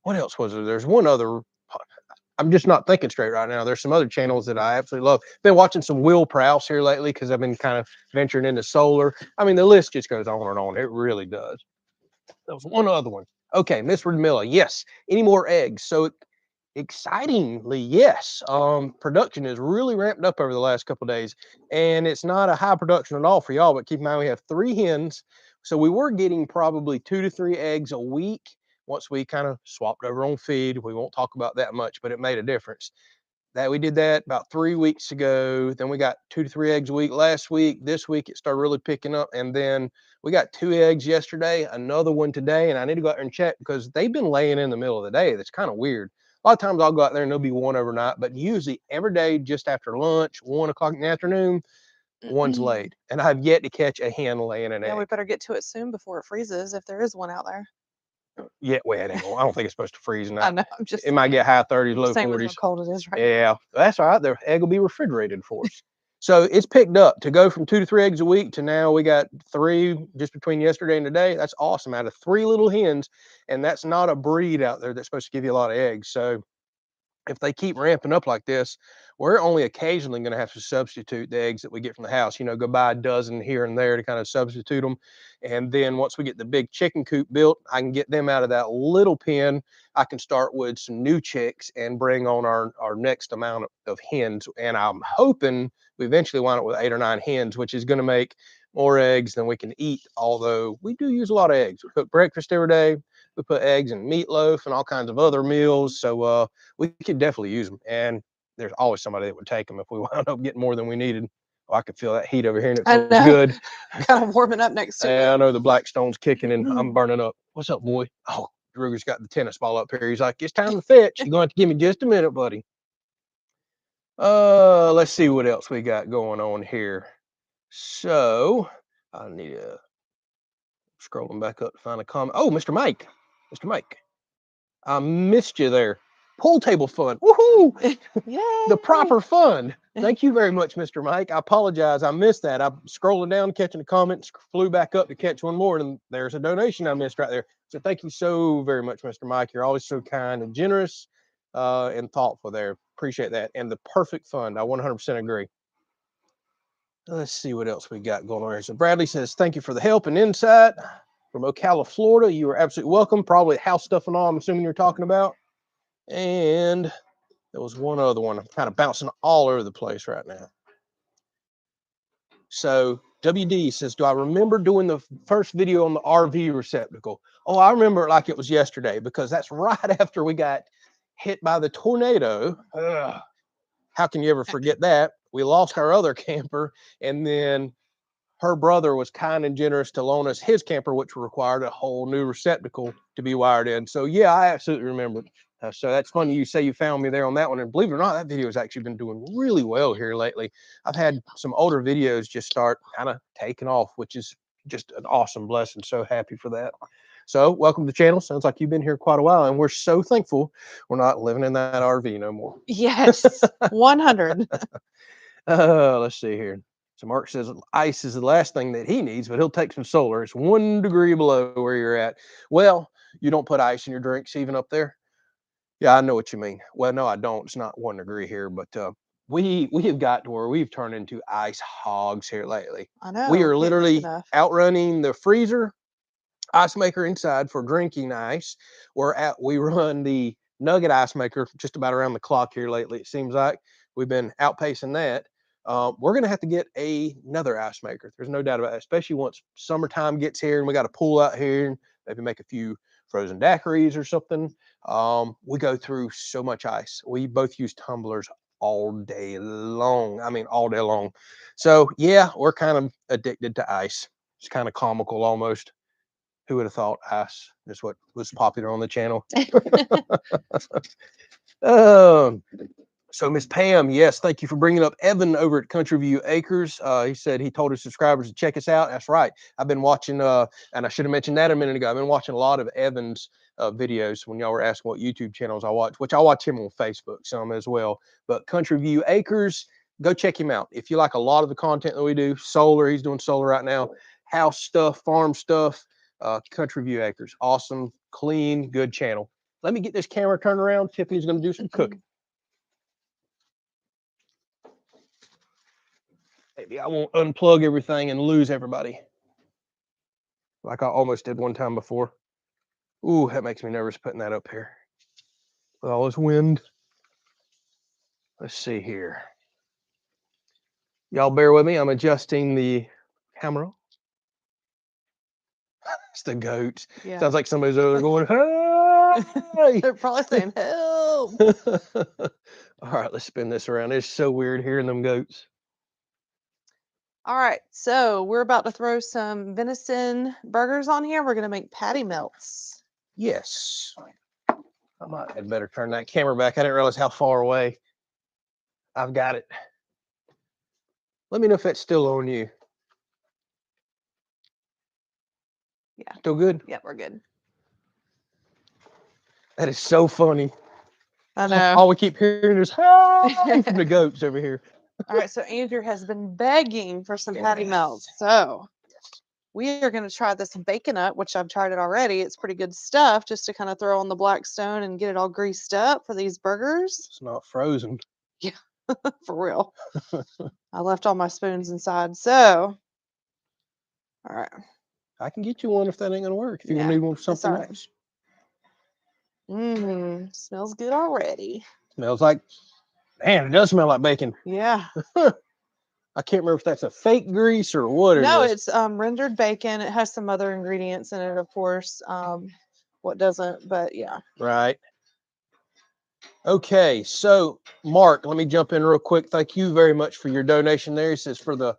What else was there? There's one other. I'm just not thinking straight right now. There's some other channels that I absolutely love. Been watching some Will Prowse here lately because I've been kind of venturing into solar. I mean, the list just goes on and on. It really does. There was one other one. Okay, Miss Radmilla. Yes. Any more eggs? So excitingly, yes. Production is really ramped up over the last couple of days, and it's not a high production at all for y'all. But keep in mind, we have 3 hens, so we were getting probably 2 to 3 eggs a week. Once we kind of swapped over on feed, we won't talk about that much, but it made a difference. That we did that about 3 weeks ago. Then we got 2 to 3 eggs a week last week. This week it started really picking up, and then we got 2 eggs yesterday, another one today, and I need to go out there and check because they've been laying in the middle of the day. That's kind of weird. A lot of times I'll go out there and there'll be one overnight, but usually every day just after lunch, 1 o'clock in the afternoon, one's laid, and I've yet to catch a hen laying an Yeah, we egg. better get to it soon before it freezes if there is one out there. Yeah, well, it ain't gonna, I don't think it's supposed to freeze I tonight. know. I'm just It might get high 30s, low same with how 40s. cold it is right now. Yeah, that's all right. The egg will be refrigerated for us. So it's picked up to go from 2 to 3 eggs a week to now we got 3 just between yesterday and today. That's awesome. Out of 3 little hens, and that's not a breed out there that's supposed to give you a lot of eggs. So if they keep ramping up like this, we're only occasionally going to have to substitute the eggs that we get from the house, go buy a dozen here and there to kind of substitute them. And then once we get the big chicken coop built, I can get them out of that little pen. I can start with some new chicks and bring on our next amount of hens. And I'm hoping we eventually wind up with 8 or 9 hens, which is going to make more eggs than we can eat. Although we do use a lot of eggs. We cook breakfast every day. We put eggs in meatloaf and all kinds of other meals. So, we could definitely use them, and there's always somebody that would take them if we wound up getting more than we needed. Oh, I could feel that heat over here, and it I feels know. good. Kind of warming up next to Yeah, I it. know the Blackstone's kicking, and I'm burning up. What's up, boy? Oh, Ruger's got the tennis ball up here. He's like, it's time to fetch. You're going to have to give me just a minute, buddy. Let's see what else we got going on here. So I need to scrolling back up to find a comment. Oh, Mr. Mike. Mr. Mike. I missed you there. Pool table fun. Woohoo! Yay! The proper fun. Thank you very much, Mr. Mike. I apologize. I missed that. I'm scrolling down, catching the comments, flew back up to catch one more, and there's a donation I missed right there. So thank you so very much, Mr. Mike. You're always so kind and generous and thoughtful there. Appreciate that. And the perfect fund. I 100% agree. Let's see what else we got going on here. So Bradley says, thank you for the help and insight. From Ocala, Florida, you are absolutely welcome. Probably house stuff and all, I'm assuming you're talking about. And there was one other one. I'm kind of bouncing all over the place right now. So WD says, do I remember doing the first video on the RV receptacle? Oh, I remember it like it was yesterday, because that's right after we got hit by the tornado. Ugh. How can you ever forget that? We lost our other camper, and then her brother was kind and generous to loan us his camper, which required a whole new receptacle to be wired in. So yeah, I absolutely remember it. So that's funny you say you found me there on that one. And believe it or not, that video has actually been doing really well here lately. I've had some older videos just start kind of taking off, which is just an awesome blessing. So happy for that. So welcome to the channel. Sounds like you've been here quite a while, and we're so thankful we're not living in that RV no more. Yes, 100. Let's see here. So Mark says ice is the last thing that he needs, but he'll take some solar. It's 1 degree below where you're at. Well, you don't put ice in your drinks even up there. Yeah, I know what you mean. Well, no, I don't. It's not 1 degree here, but we have got to where we've turned into ice hogs here lately. I know. We are can't get literally enough. outrunning the freezer ice maker inside for drinking ice. We run the nugget ice maker just about around the clock here lately. It seems like we've been outpacing that. We're going to have to get another ice maker. There's no doubt about it, especially once summertime gets here and we got a pool out here and maybe make a few frozen daiquiris or something. We go through so much ice. We both use tumblers all day long. I mean, all day long. So yeah, we're kind of addicted to ice. It's kind of comical almost. Who would have thought ice is what was popular on the channel? um, so Miss Pam, yes, thank you for bringing up Evan over at Country View Acres. He said he told his subscribers to check us out. That's right. I've been watching, and I should have mentioned that a minute ago. I've been watching a lot of Evan's videos when y'all were asking what YouTube channels I watch, which I watch him on Facebook some as well. But Country View Acres, go check him out. If you like a lot of the content that we do, solar, he's doing solar right now, house stuff, farm stuff, Country View Acres, awesome, clean, good channel. Let me get this camera turned around. Tiffany's going to do some cooking. Maybe I won't unplug everything and lose everybody like I almost did one time before. Ooh, that makes me nervous putting that up here with all this wind. Let's see here. Y'all bear with me. I'm adjusting the camera. It's the goats. Yeah. Sounds like somebody's over there going, hey! They're probably saying, help. All right, let's spin this around. It's so weird hearing them goats. All right, so we're about to throw some venison burgers on here. We're going to make patty melts. Yes. I might have better turn that camera back. I didn't realize how far away. I've got it. Let me know if that's still on you. Yeah. Still good? Yeah, we're good. That is so funny. I know. All we keep hearing is hey from the goats over here. All right, so Andrew has been begging for some patty melts. So we are going to try this bacon up, which I've tried it already. It's pretty good stuff just to kind of throw on the Blackstone and get it all greased up for these burgers. It's not frozen. Yeah, for real. I left all my spoons inside. So, all right. I can get you one if that ain't gonna work. If you're gonna need one for something all right. else. Smells good already. Smells like, man, it does smell like bacon. Yeah. I can't remember if that's a fake grease or what it is. No, it's rendered bacon. It has some other ingredients in it, of course. What doesn't, but yeah. Right. Okay, so Mark, let me jump in real quick. Thank you very much for your donation there. He says for the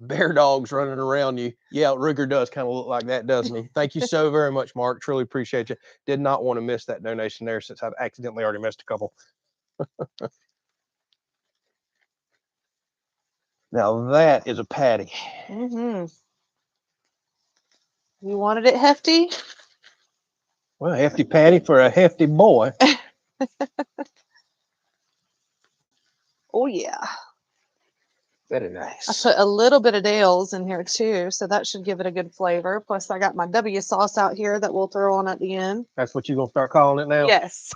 bear dogs running around you. Yeah, Ruger does kind of look like that, doesn't he? Thank you so very much, Mark. Truly appreciate you. Did not want to miss that donation there since I've accidentally already missed a couple. Now that is a patty. You wanted it hefty? Well, a hefty patty for a hefty boy. Oh yeah. Very I nice. put a little bit of Dale's in here too, so that should give it a good flavor. Plus, I got my W sauce out here that we'll throw on at the end. That's what you're going to start calling it now? Yes.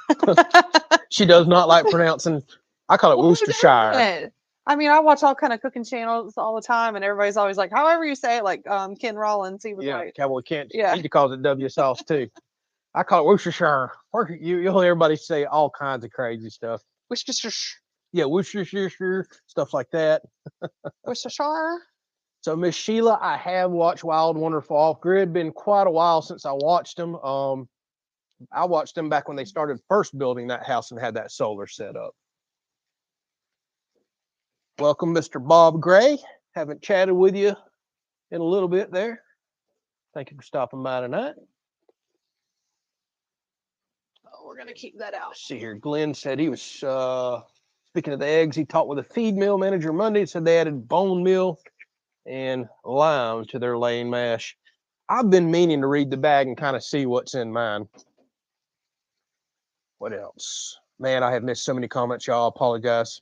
She does not like pronouncing, I call it Well, who Worcestershire. doesn't? I mean, I watch all kind of cooking channels all the time, and everybody's always like, however you say it, like Ken Rollins, he was Yeah, like, Cowboy Kent. yeah. He calls it W sauce too. I call it Worcestershire. You'll hear everybody say all kinds of crazy stuff. Worcestershire. Yeah, Worcestershire, stuff like that. Worcestershire. So, Miss Sheila, I have watched Wild Wonderful Off Grid. Been quite a while since I watched them. I watched them back when they started first building that house and had that solar set up. Welcome, Mr. Bob Gray. Haven't chatted with you in a little bit there. Thank you for stopping by tonight. Oh, we're gonna keep that out. Let's see here. Glenn said he was speaking of the eggs. He talked with a feed mill manager Monday. Said they added bone meal and lime to their laying mash. I've been meaning to read the bag and kind of see what's in mine. What else? Man, I have missed so many comments, y'all. I apologize.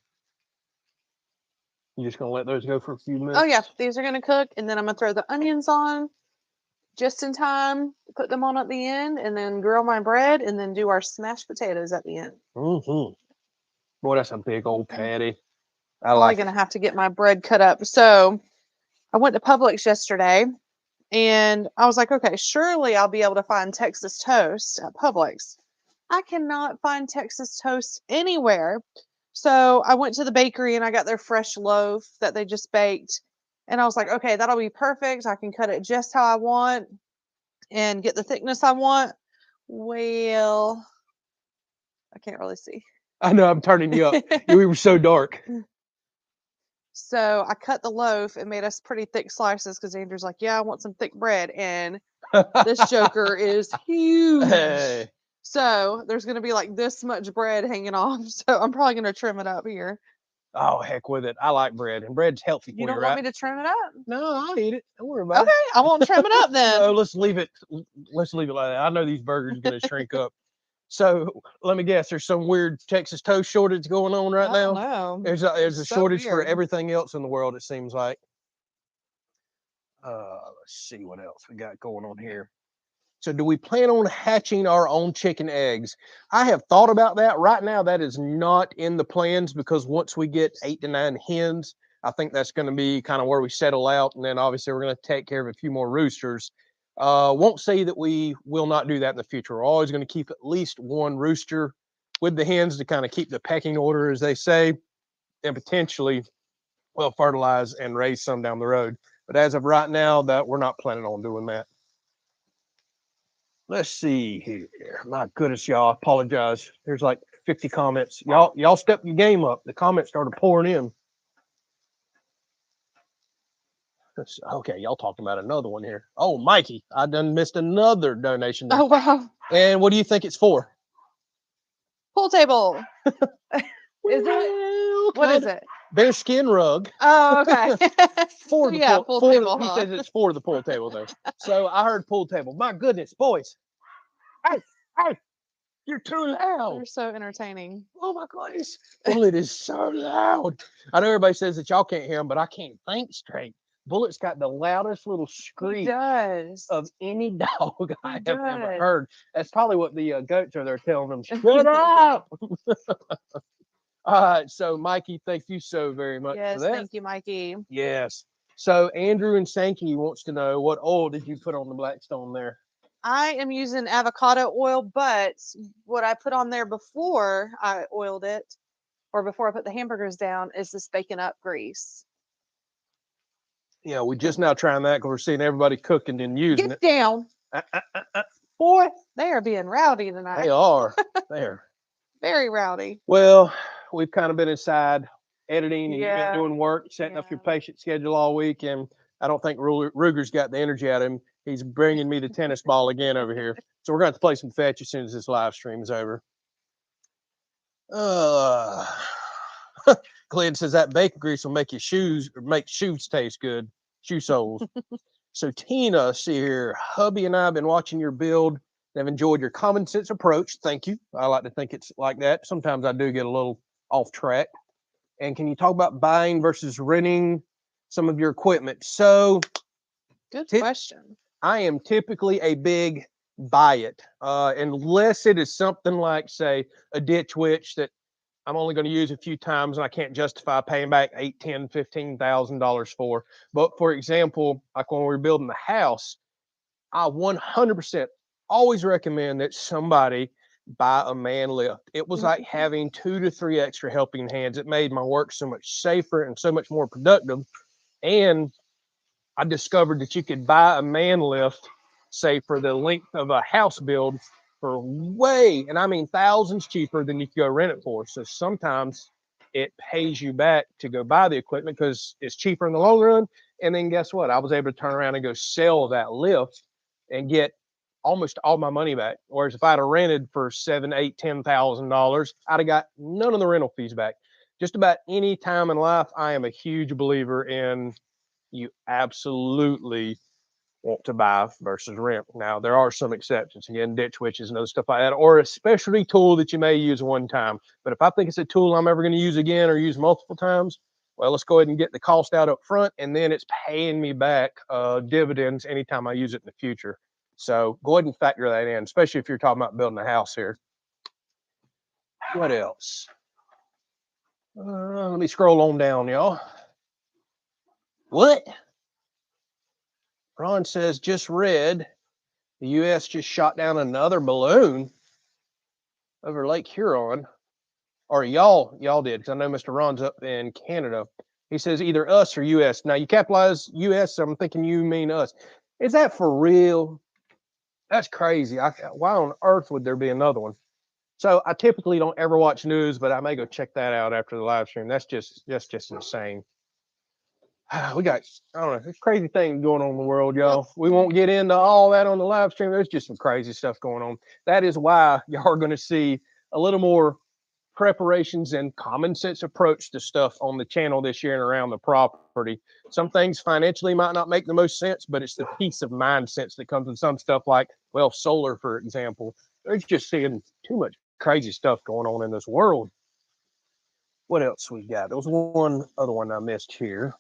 You just gonna let those go for a few minutes? Oh yeah, these are gonna cook, and then I'm gonna throw the onions on just in time to put them on at the end, and then grill my bread, and then do our smashed potatoes at the end. Mm-hmm. Boy, that's a big old patty. I Probably like gonna have to get my bread cut up. So I went to Publix yesterday, and I was like, okay, surely I'll be able to find Texas toast at Publix. I cannot find Texas toast anywhere. So I went to the bakery and I got their fresh loaf that they just baked. And I was like, okay, that'll be perfect. I can cut it just how I want and get the thickness I want. Well, I can't really see. I know I'm turning you up. We were so dark. So I cut the loaf and made us pretty thick slices because Andrew's like, yeah, I want some thick bread. And this joker is huge. Hey. So there's going to be like this much bread hanging off. So I'm probably going to trim it up here. Oh, heck with it. I like bread, and bread's healthy for you, You don't right? want me to trim it up? No, I'll eat it. Don't worry about Okay, I won't trim it up then. No, let's leave it. Let's leave it like that. I know these burgers are going to shrink up. So let me guess. There's some weird Texas toast shortage going on right now. No, There's a so shortage for weird. everything else in the world. It seems like. Let's see what else we got going on here. So do we plan on hatching our own chicken eggs? I have thought about that. Right now, that is not in the plans because once we get 8 to 9 hens, I think that's going to be kind of where we settle out. And then obviously we're going to take care of a few more roosters. Won't say that we will not do that in the future. We're always going to keep at least one rooster with the hens to kind of keep the pecking order, as they say, and potentially, well, fertilize and raise some down the road. But as of right now, that we're not planning on doing that. Let's see here. My goodness, y'all. I apologize. There's like 50 comments. Y'all step your game up. The comments started pouring in. Okay, y'all talking about another one here. Oh, Mikey, I done missed another donation there. Oh, wow. And what do you think it's for? Pool table. Is it? What is it? Bear skin rug. Oh, okay. For the yeah, pool table. He says it's for the pool table though. So I heard pool table. My goodness, boys. Hey, you're too loud. They're so entertaining. Oh my goodness. Well, it is so loud. I know everybody says that y'all can't hear them, but I can't think straight. Bullet's got the loudest little screech of any dog I have ever heard. That's probably what the goats are there telling them. Shut up. All right. So, Mikey, thank you so very much for that. Thank you, Mikey. Yes. So, Andrew and Sankey wants to know, what oil did you put on the Blackstone there? I am using avocado oil, but what I put on there before I oiled it, or before I put the hamburgers down, is this bacon up grease. Yeah, we're just now trying that because we're seeing everybody cooking and using it. Get down. Boy, they are being rowdy tonight. They are. They're very rowdy. Well, we've kind of been inside editing and you've been doing work, setting up your patient schedule all week, and I don't think Ruger's got the energy out of him. He's bringing me the tennis ball again over here. So we're going to have to play some fetch as soon as this live stream is over. Glenn says that bacon grease will make shoes taste good. Shoe soles. So Tina, see here, hubby and I have been watching your build I've enjoyed your common sense approach. Thank you. I like to think it's like that. Sometimes I do get a little off track. And can you talk about buying versus renting some of your equipment? So, Good question. I am typically a big buy it, unless it is something like, say, a ditch witch that I'm only going to use a few times and I can't justify paying back $8, $10, $15,000 for. But for example, like when we were building the house, I 100% always recommend that somebody buy a man lift. It was like having 2 to 3 extra helping hands. It made my work so much safer and so much more productive. And I discovered that you could buy a man lift, say for the length of a house build, for way, and I mean thousands cheaper than you could go rent it for. So sometimes it pays you back to go buy the equipment because it's cheaper in the long run. And then guess what? I was able to turn around and go sell that lift and get almost all my money back. Whereas if I'd have rented for $7, $8, $10,000, I'd have got none of the rental fees back. Just about any time in life, I am a huge believer in you absolutely want to buy versus rent. Now, there are some exceptions, again, ditch witches and other stuff like that, or a specialty tool that you may use one time. But if I think it's a tool I'm ever going to use again or use multiple times, well, let's go ahead and get the cost out up front, and then it's paying me back dividends anytime I use it in the future. So go ahead and factor that in, especially if you're talking about building a house here. What else? Let me scroll on down, y'all. What? Ron says, just read the U.S. just shot down another balloon over Lake Huron. Or y'all did, because I know Mr. Ron's up in Canada. He says either us or U.S. Now, you capitalize U.S., so I'm thinking you mean us. Is that for real? That's crazy. Why on earth would there be another one? So I typically don't ever watch news, but I may go check that out after the live stream. That's just insane. We got, I don't know, there's crazy things going on in the world, y'all. We won't get into all that on the live stream. There's just some crazy stuff going on. That is why y'all are going to see a little more preparations and common sense approach to stuff on the channel this year and around the property. Some things financially might not make the most sense, but it's the peace of mind sense that comes in some stuff like, well, solar, for example. There's just seeing too much crazy stuff going on in this world. What else we got? There was one other one I missed here.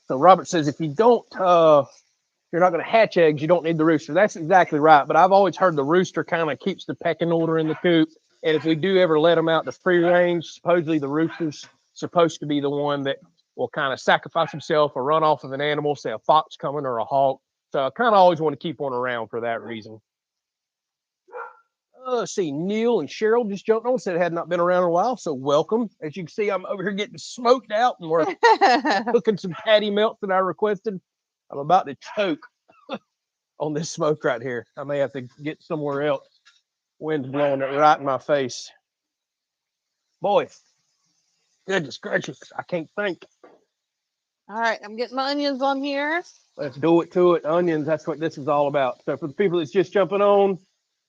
So Robert says, if you don't, you're not going to hatch eggs, you don't need the rooster. That's exactly right. But I've always heard the rooster kind of keeps the pecking order in the coop. And if we do ever let them out to free range, supposedly the rooster's supposed to be the one that will kind of sacrifice himself or run off of an animal, say a fox coming or a hawk. So I kind of always want to keep one around for that reason. Let's see, Neil and Cheryl just jumped on, said had not been around in a while, so welcome. As you can see, I'm over here getting smoked out, and we're cooking some patty melts that I requested. I'm about to choke on this smoke right here. I may have to get somewhere else. Wind's blowing it right in my face. Boy, goodness gracious, I can't think. All right, I'm getting my onions on here. Let's do it to it. Onions, that's what this is all about. So for the people that's just jumping on,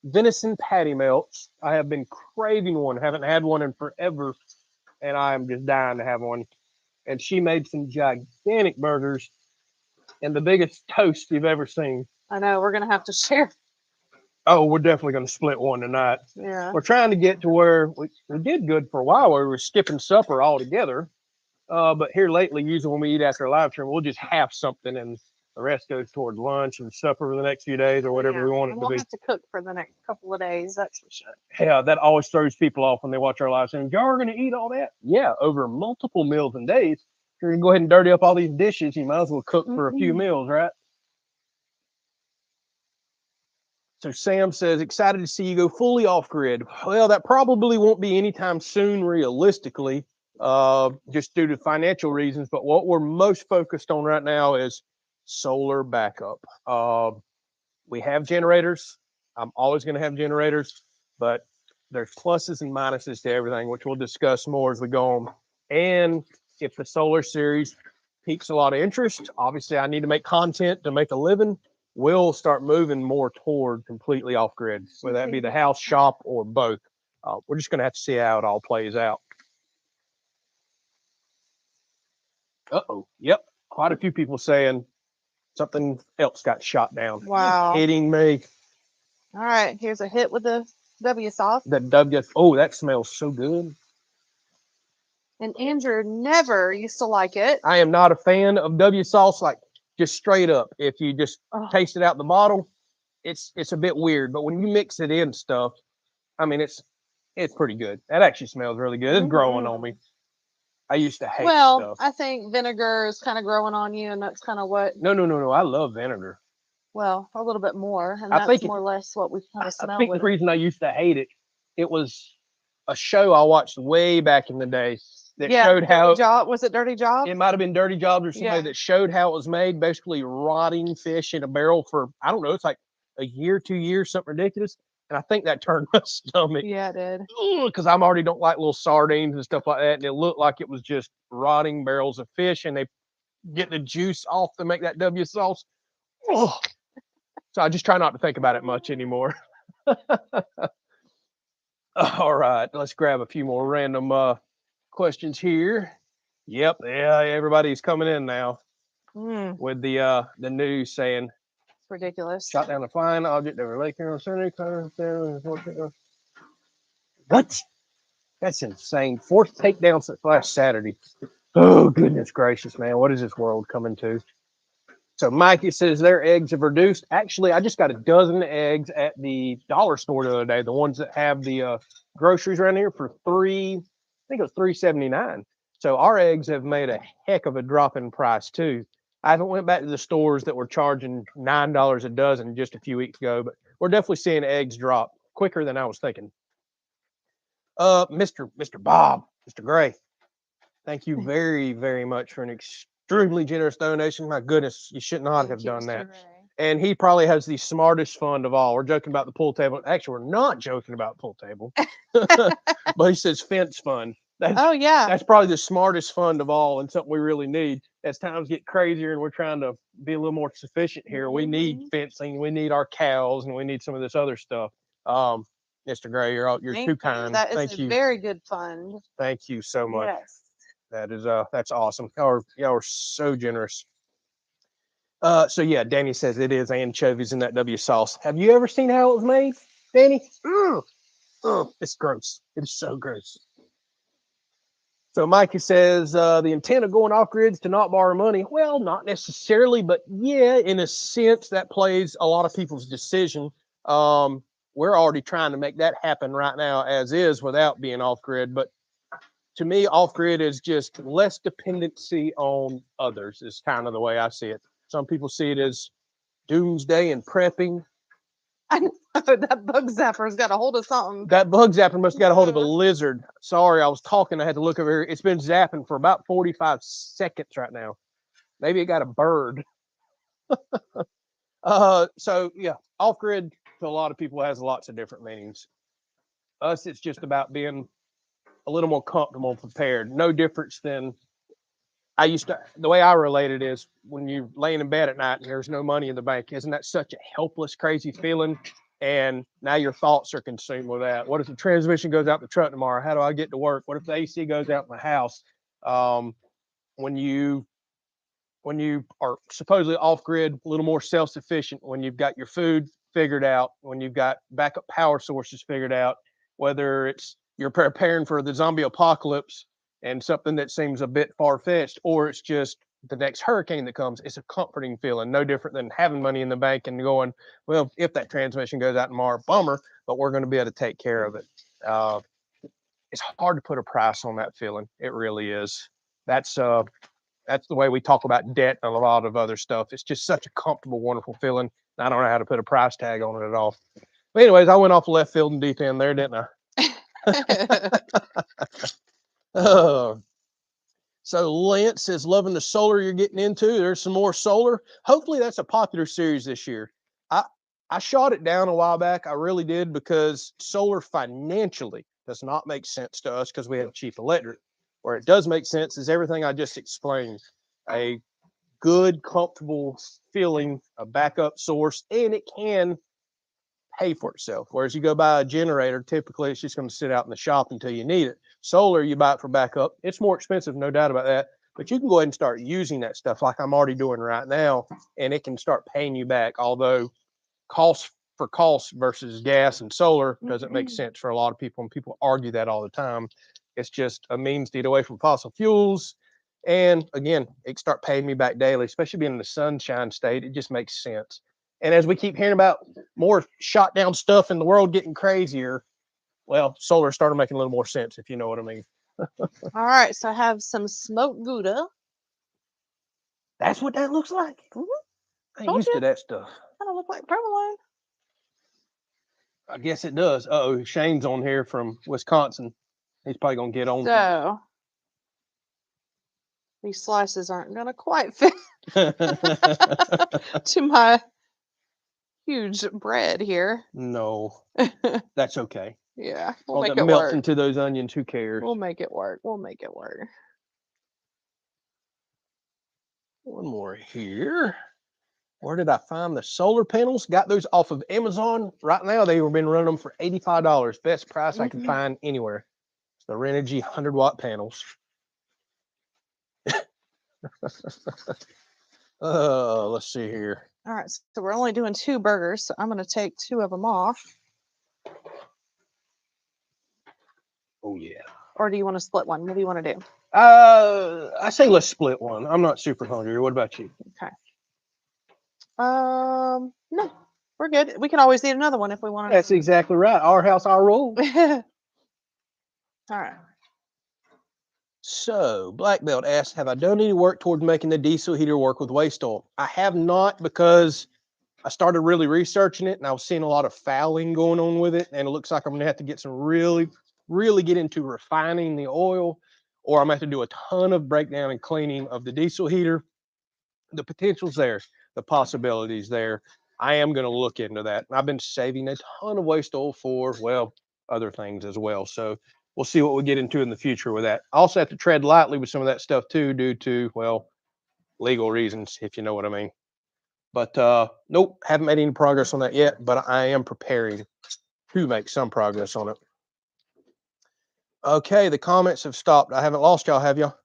venison patty melts. I have been craving one. Haven't had one in forever, and I'm just dying to have one. And she made some gigantic burgers and the biggest toast you've ever seen. I know, we're going to have to share. Oh, we're definitely going to split one tonight. Yeah. We're trying to get to where we did good for a while where we were skipping supper altogether. But here lately, usually when we eat after a live stream, we'll just have something and the rest goes toward lunch and supper for the next few days or whatever we want it to be. We'll have to cook for the next couple of days, that's for sure. Yeah, that always throws people off when they watch our live stream. Y'all are going to eat all that? Yeah, over multiple meals and days. If you're going to go ahead and dirty up all these dishes, you might as well cook for a few meals, right? So Sam says, excited to see you go fully off grid. Well, that probably won't be anytime soon, realistically, just due to financial reasons. But what we're most focused on right now is solar backup. We have generators. I'm always going to have generators, but there's pluses and minuses to everything, which we'll discuss more as we go on. And if the solar series piques a lot of interest, obviously I need to make content to make a living. We'll start moving more toward completely off grid, whether that be the house, shop, or both. We're just going to have to see how it all plays out. Uh-oh. Yep. Quite a few people saying Something else got shot down. Wow. You're kidding me? All right, here's a hit with the W sauce. The W. Oh, that smells so good. And Andrew never used to like it. I am not a fan of W sauce, like just straight up. If you just taste it out the bottle, it's a bit weird. But when you mix it in stuff, I mean, it's pretty good. That actually smells really good. It's growing on me. I used to hate stuff. I think vinegar is kind of growing on you, and that's kind of what. No. I love vinegar. Well, a little bit more, and I that's think more or less what we kind of smell. I think the reason I used to hate it, it was a show I watched way back in the day that showed how was it Dirty Job? it might have been Dirty Jobs or somebody that showed how it was made. Basically, rotting fish in a barrel for I don't know, it's like a year, 2 years, something ridiculous. And I think that turned my stomach. Yeah, it did. Because I already don't like little sardines and stuff like that, and it looked like it was just rotting barrels of fish, and they get the juice off to make that W sauce. Oh. So I just try not to think about it much anymore. All right, let's grab a few more random questions here. Yep, yeah, everybody's coming in now with the news saying it's ridiculous. Shot down a flying object over Lake Carroll Center. What? That's insane. Fourth takedown since last Saturday. Oh goodness gracious, man! What is this world coming to? So Mikey says their eggs have reduced. Actually, I just got a dozen eggs at the dollar store the other day. The ones that have the groceries around here for I think it was $3.79. So our eggs have made a heck of a drop in price too. I haven't went back to the stores that were charging $9 a dozen just a few weeks ago, but we're definitely seeing eggs drop quicker than I was thinking. Mr. Bob, Mr. Gray, thank you very, very much for an extremely generous donation. My goodness, you should not have done that. And he probably has the smartest fund of all. We're joking about the pool table. Actually, we're not joking about pool table. But he says fence fund. That's probably the smartest fund of all and something we really need. As times get crazier and we're trying to be a little more sufficient here, we need fencing, we need our cows, and we need some of this other stuff. Mr. Gray, you're too kind. That is Thank you. Very good fund. Thank you so much. Yes. That is that's awesome. Y'all are so generous. So yeah, Danny says it is anchovies in that W sauce. Have you ever seen how it was made, Danny? It's gross. It's so gross. So Mikey says the intent of going off grid is to not borrow money. Well, not necessarily, but yeah, in a sense that plays a lot of people's decision. We're already trying to make that happen right now as is without being off grid. But to me, off grid is just less dependency on others is kind of the way I see it. Some people see it as doomsday and prepping. I know that bug zapper's got a hold of something. That bug zapper must have got a hold of a lizard. Sorry, I was talking. I had to look over here. It's been zapping for about 45 seconds right now. Maybe it got a bird. So yeah, off grid to a lot of people has lots of different meanings. Us, it's just about being a little more comfortable and prepared. No difference than the way I relate it is when you're laying in bed at night and there's no money in the bank. Isn't that such a helpless, crazy feeling? And now your thoughts are consumed with that. What if the transmission goes out the truck tomorrow? How do I get to work? What if the AC goes out in the house? When you are supposedly off grid, a little more self-sufficient, when you've got your food figured out, when you've got backup power sources figured out, whether it's you're preparing for the zombie apocalypse and something that seems a bit far-fetched, or it's just the next hurricane that comes, it's a comforting feeling, no different than having money in the bank and going, well, if that transmission goes out tomorrow, bummer, but we're going to be able to take care of it. It's hard to put a price on that feeling. It really is. That's the way we talk about debt and a lot of other stuff. It's just such a comfortable, wonderful feeling. I don't know how to put a price tag on it at all. But anyways, I went off left field and deep end there, didn't I? So Lance says, loving the solar you're getting into. There's some more solar. Hopefully that's a popular series this year. I shot it down a while back. I really did, because solar financially does not make sense to us because we have cheap electric. Where it does make sense is everything I just explained. A good, comfortable feeling, a backup source, and it can pay for itself. Whereas you go buy a generator, typically it's just going to sit out in the shop until you need it. Solar, you buy it for backup. It's more expensive, no doubt about that, But you can go ahead and start using that stuff like I'm already doing right now, and it can start paying you back. Although cost for cost versus gas and solar doesn't make sense for a lot of people, and people argue that all the time. It's just a means to get away from fossil fuels. And again, it can start paying me back daily, especially being in the sunshine state. It just makes sense. And as we keep hearing about more shot down stuff in the world getting crazier, well, solar started making a little more sense, if you know what I mean. All right, so I have some smoked Gouda. That's what that looks like. I ain't used to that stuff. Kind of look like provolone. I guess it does. Uh-oh, Shane's on here from Wisconsin. He's probably gonna get on. So these slices aren't gonna quite fit to my huge bread here. No, that's okay. Yeah, we'll make that it melts work. into those onions. Who cares? We'll make it work. We'll make it work. One more here. Where did I find the solar panels? Got those off of Amazon. Right now, they've been running them for $85. Best price I can find anywhere. It's the Renogy 100-watt panels. Let's see here. All right, so we're only doing 2 burgers, so I'm going to take 2 of them off. Oh, yeah. Or do you want to split one? What do you want to do? I say let's split one. I'm not super hungry. What about you? Okay. No, we're good. We can always eat another one if we want to. That's exactly right. Our house, our rule. All right. So, Black Belt asks, have I done any work towards making the diesel heater work with waste oil? I have not, because I started really researching it and I was seeing a lot of fouling going on with it. And it looks like I'm going to have to get some really get into refining the oil, or I'm going to have to do a ton of breakdown and cleaning of the diesel heater. The potential's there, the possibilities there. I am going to look into that. I've been saving a ton of waste oil for, well, other things as well. So we'll see what we get into in the future with that. I also have to tread lightly with some of that stuff too, due to, well, legal reasons, if you know what I mean. But nope, haven't made any progress on that yet, but I am preparing to make some progress on it. Okay, the comments have stopped. I haven't lost y'all, have y'all?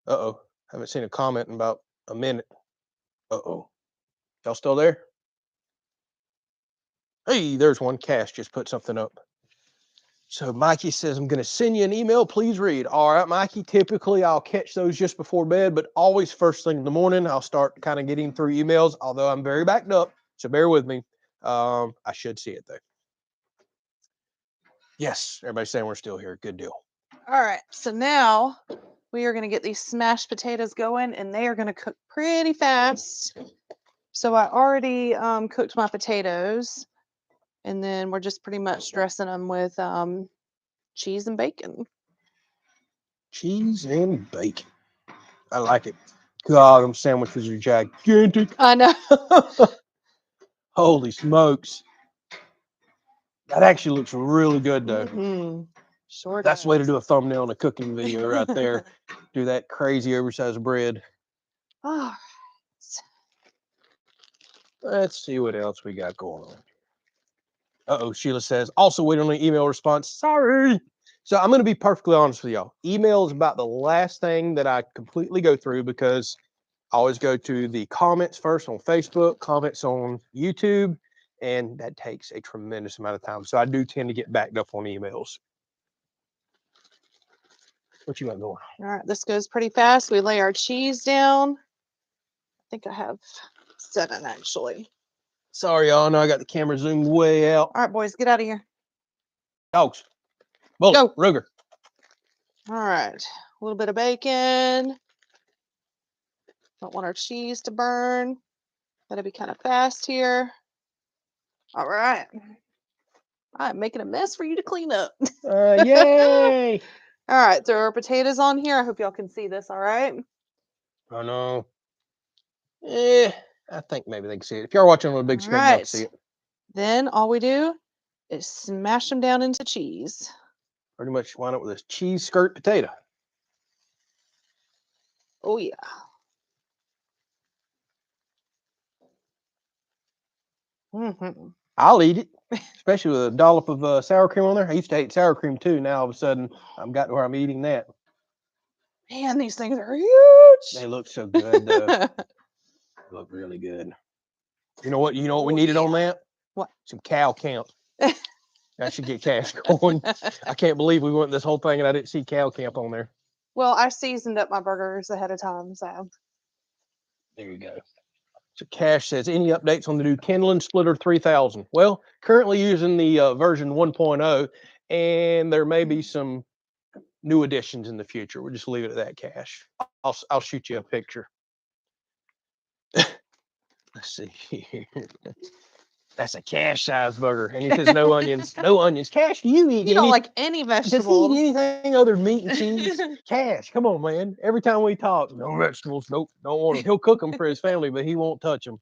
Uh-oh, haven't seen a comment in about a minute. Uh-oh, y'all still there? Hey, there's one. Cash just put something up. So Mikey says, I'm going to send you an email. Please read. All right, Mikey, typically I'll catch those just before bed, but always first thing in the morning, I'll start kind of getting through emails, although I'm very backed up, so bear with me. I should see it though. Yes, everybody's saying we're still here. Good deal. All right, so now we are going to get these smashed potatoes going, and they are going to cook pretty fast. So I already cooked my potatoes, and then we're just pretty much dressing them with cheese and bacon. Cheese and bacon. I like it. God, them sandwiches are gigantic. I know. Holy smokes. That actually looks really good though. Mm-hmm. Sure That's does. the way to do a thumbnail on a cooking video right there. Do that crazy oversized bread. Oh. Let's see what else we got going on. Uh-oh, Sheila says, also waiting on an email response. Sorry. So I'm going to be perfectly honest with y'all. Email is about the last thing that I completely go through, because I always go to the comments first on Facebook, comments on YouTube, and that takes a tremendous amount of time. So I do tend to get backed up on emails. What you got going? All right, this goes pretty fast. We lay our cheese down. I think I have 7 actually. Sorry, y'all. No, I got the camera zoomed way out. All right, boys, get out of here. Dogs. Bullet. Go. Ruger. All right, a little bit of bacon. Don't want our cheese to burn. Gotta be kind of fast here. All right. I'm making a mess for you to clean up. Yay! All right, throw our potatoes on here. I hope y'all can see this, all right? Oh, no. I think maybe they can see it. If you're watching on a big screen, y'all can see it. Then all we do is smash them down into cheese. Pretty much wind up with this cheese skirt potato. Oh, yeah. Mm-hmm. I'll eat it, especially with a dollop of sour cream on there. I used to hate sour cream too. Now all of a sudden, I've got to where I'm eating that. Man, these things are huge. They look so good, though. They look really good. You know what? You know what we needed on that? What? Some cow camp. I should get cash going. I can't believe we went this whole thing and I didn't see cow camp on there. Well, I seasoned up my burgers ahead of time, so. There you go. So Cash says, any updates on the new Kindling Splitter 3000? Well, currently using the version 1.0, and there may be some new additions in the future. We'll just leave it at that, Cash. I'll shoot you a picture. Let's see here. That's a Cash size burger. And he says no onions. No onions. Cash, do you eat You don't like any Does he vegetables. eat anything other than meat and cheese? Cash, come on, man. Every time we talk, no vegetables. Nope, don't want them. He'll cook them for his family, but he won't touch them.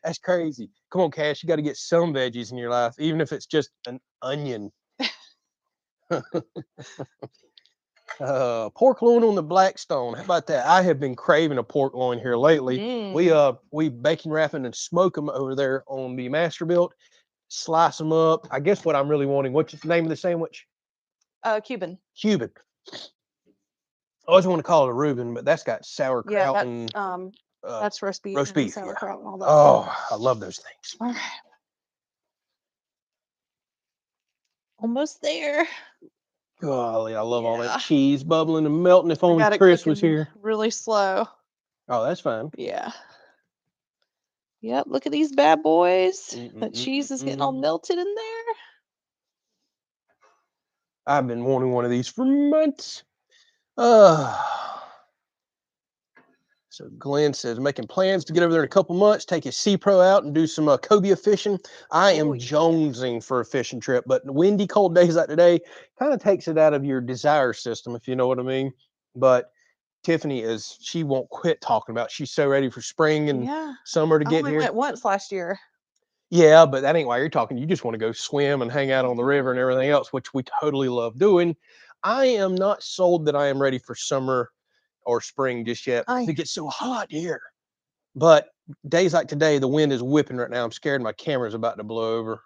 That's crazy. Come on, Cash. You got to get some veggies in your life, even if it's just an onion. Pork loin on the Blackstone. How about that? I have been craving a pork loin here lately. We bacon wrap and smoke them over there on the Masterbuilt. Slice them up. I guess what I'm really wanting. What's the name of the sandwich? Cuban. Cuban. I always want to call it a Reuben, but that's got sauerkraut and that's roast beef. Roast beef, Sauerkraut and all that. Oh, I love those things. All right. Almost there. Golly, I love all that cheese bubbling and melting. If only Got it Chris was cooking here. really slow. Oh, that's fine. Yeah. Yep, look at these bad boys. That cheese is getting all melted in there. I've been wanting one of these for months. So Glenn says, making plans to get over there in a couple months, take his Sea Pro out and do some cobia fishing. I am jonesing for a fishing trip, but windy, cold days like today kind of takes it out of your desire system, if you know what I mean. But Tiffany she won't quit talking about it. She's so ready for spring and summer to get here. I went once last year. Yeah, but that ain't why you're talking. You just want to go swim and hang out on the river and everything else, which we totally love doing. I am not sold that I am ready for summer or spring just yet because it gets so hot here. But days like today, the wind is whipping right now. I'm scared my camera's about to blow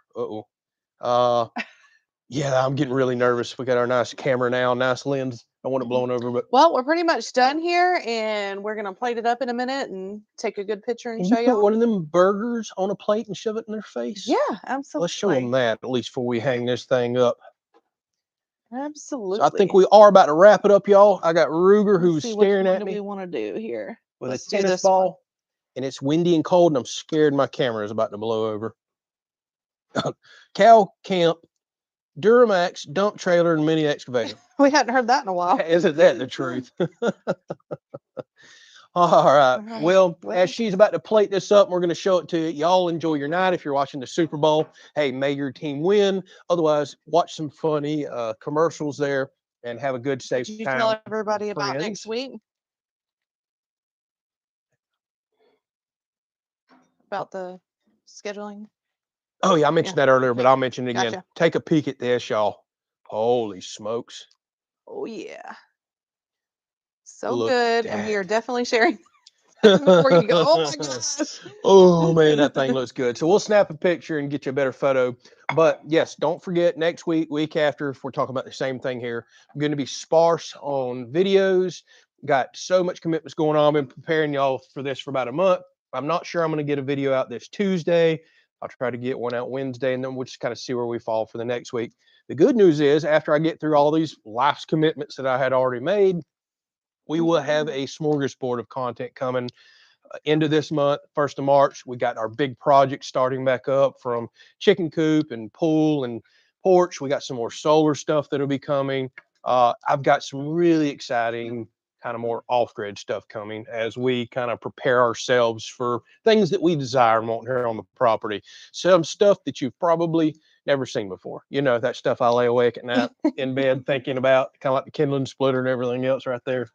over. Yeah, I'm getting really nervous. We got our nice camera now, nice lens. I want it blown over, but well, we're pretty much done here, and we're gonna plate it up in a minute and take a good picture and show you. Put one of them burgers on a plate and shove it in their face. Yeah, absolutely. Let's show them that at least before we hang this thing up. Absolutely. So I think we are about to wrap it up, y'all. I got Ruger who's staring at me. What do we want to do here? With a tennis ball, and it's windy and cold, and I'm scared my camera is about to blow over. Cow camp, Duramax, dump trailer, and mini excavator. We hadn't heard that in a while. Isn't that the truth? All right. Well, as she's about to plate this up, we're going to show it to you. Y'all enjoy your night. If you're watching the Super Bowl, hey, may your team win. Otherwise, watch some funny commercials there and have a good, safe time. Did you tell everybody about next week? About the scheduling? Oh, yeah, I mentioned that earlier, but I'll mention it again. Gotcha. Take a peek at this, y'all. Holy smokes. Oh, yeah. So good. And we are definitely sharing before you go. Oh, my gosh. Oh, man, that thing looks good. So we'll snap a picture and get you a better photo. But, yes, don't forget, next week after, if we're talking about the same thing here, I'm going to be sparse on videos. Got so much commitments going on. I've been preparing y'all for this for about a month. I'm not sure I'm going to get a video out this Tuesday. I'll try to get one out Wednesday, and then we'll just kind of see where we fall for the next week. The good news is, after I get through all these life's commitments that I had already made, we will have a smorgasbord of content coming into this month, 1st of March. We got our big project starting back up from chicken coop and pool and porch. We got some more solar stuff that'll be coming. I've got some really exciting kind of more off-grid stuff coming as we kind of prepare ourselves for things that we desire and want here on the property. Some stuff that you've probably never seen before. You know, that stuff I lay awake at night in bed thinking about, kind of like the kindling splitter and everything else right there.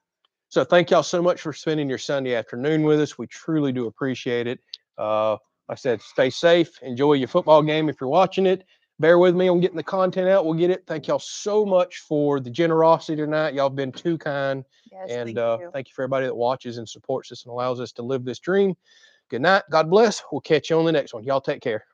So thank y'all so much for spending your Sunday afternoon with us. We truly do appreciate it. Like I said, stay safe. Enjoy your football game if you're watching it. Bear with me on getting the content out. We'll get it. Thank y'all so much for the generosity tonight. Y'all have been too kind. Yes, and thank you for everybody that watches and supports us and allows us to live this dream. Good night. God bless. We'll catch you on the next one. Y'all take care.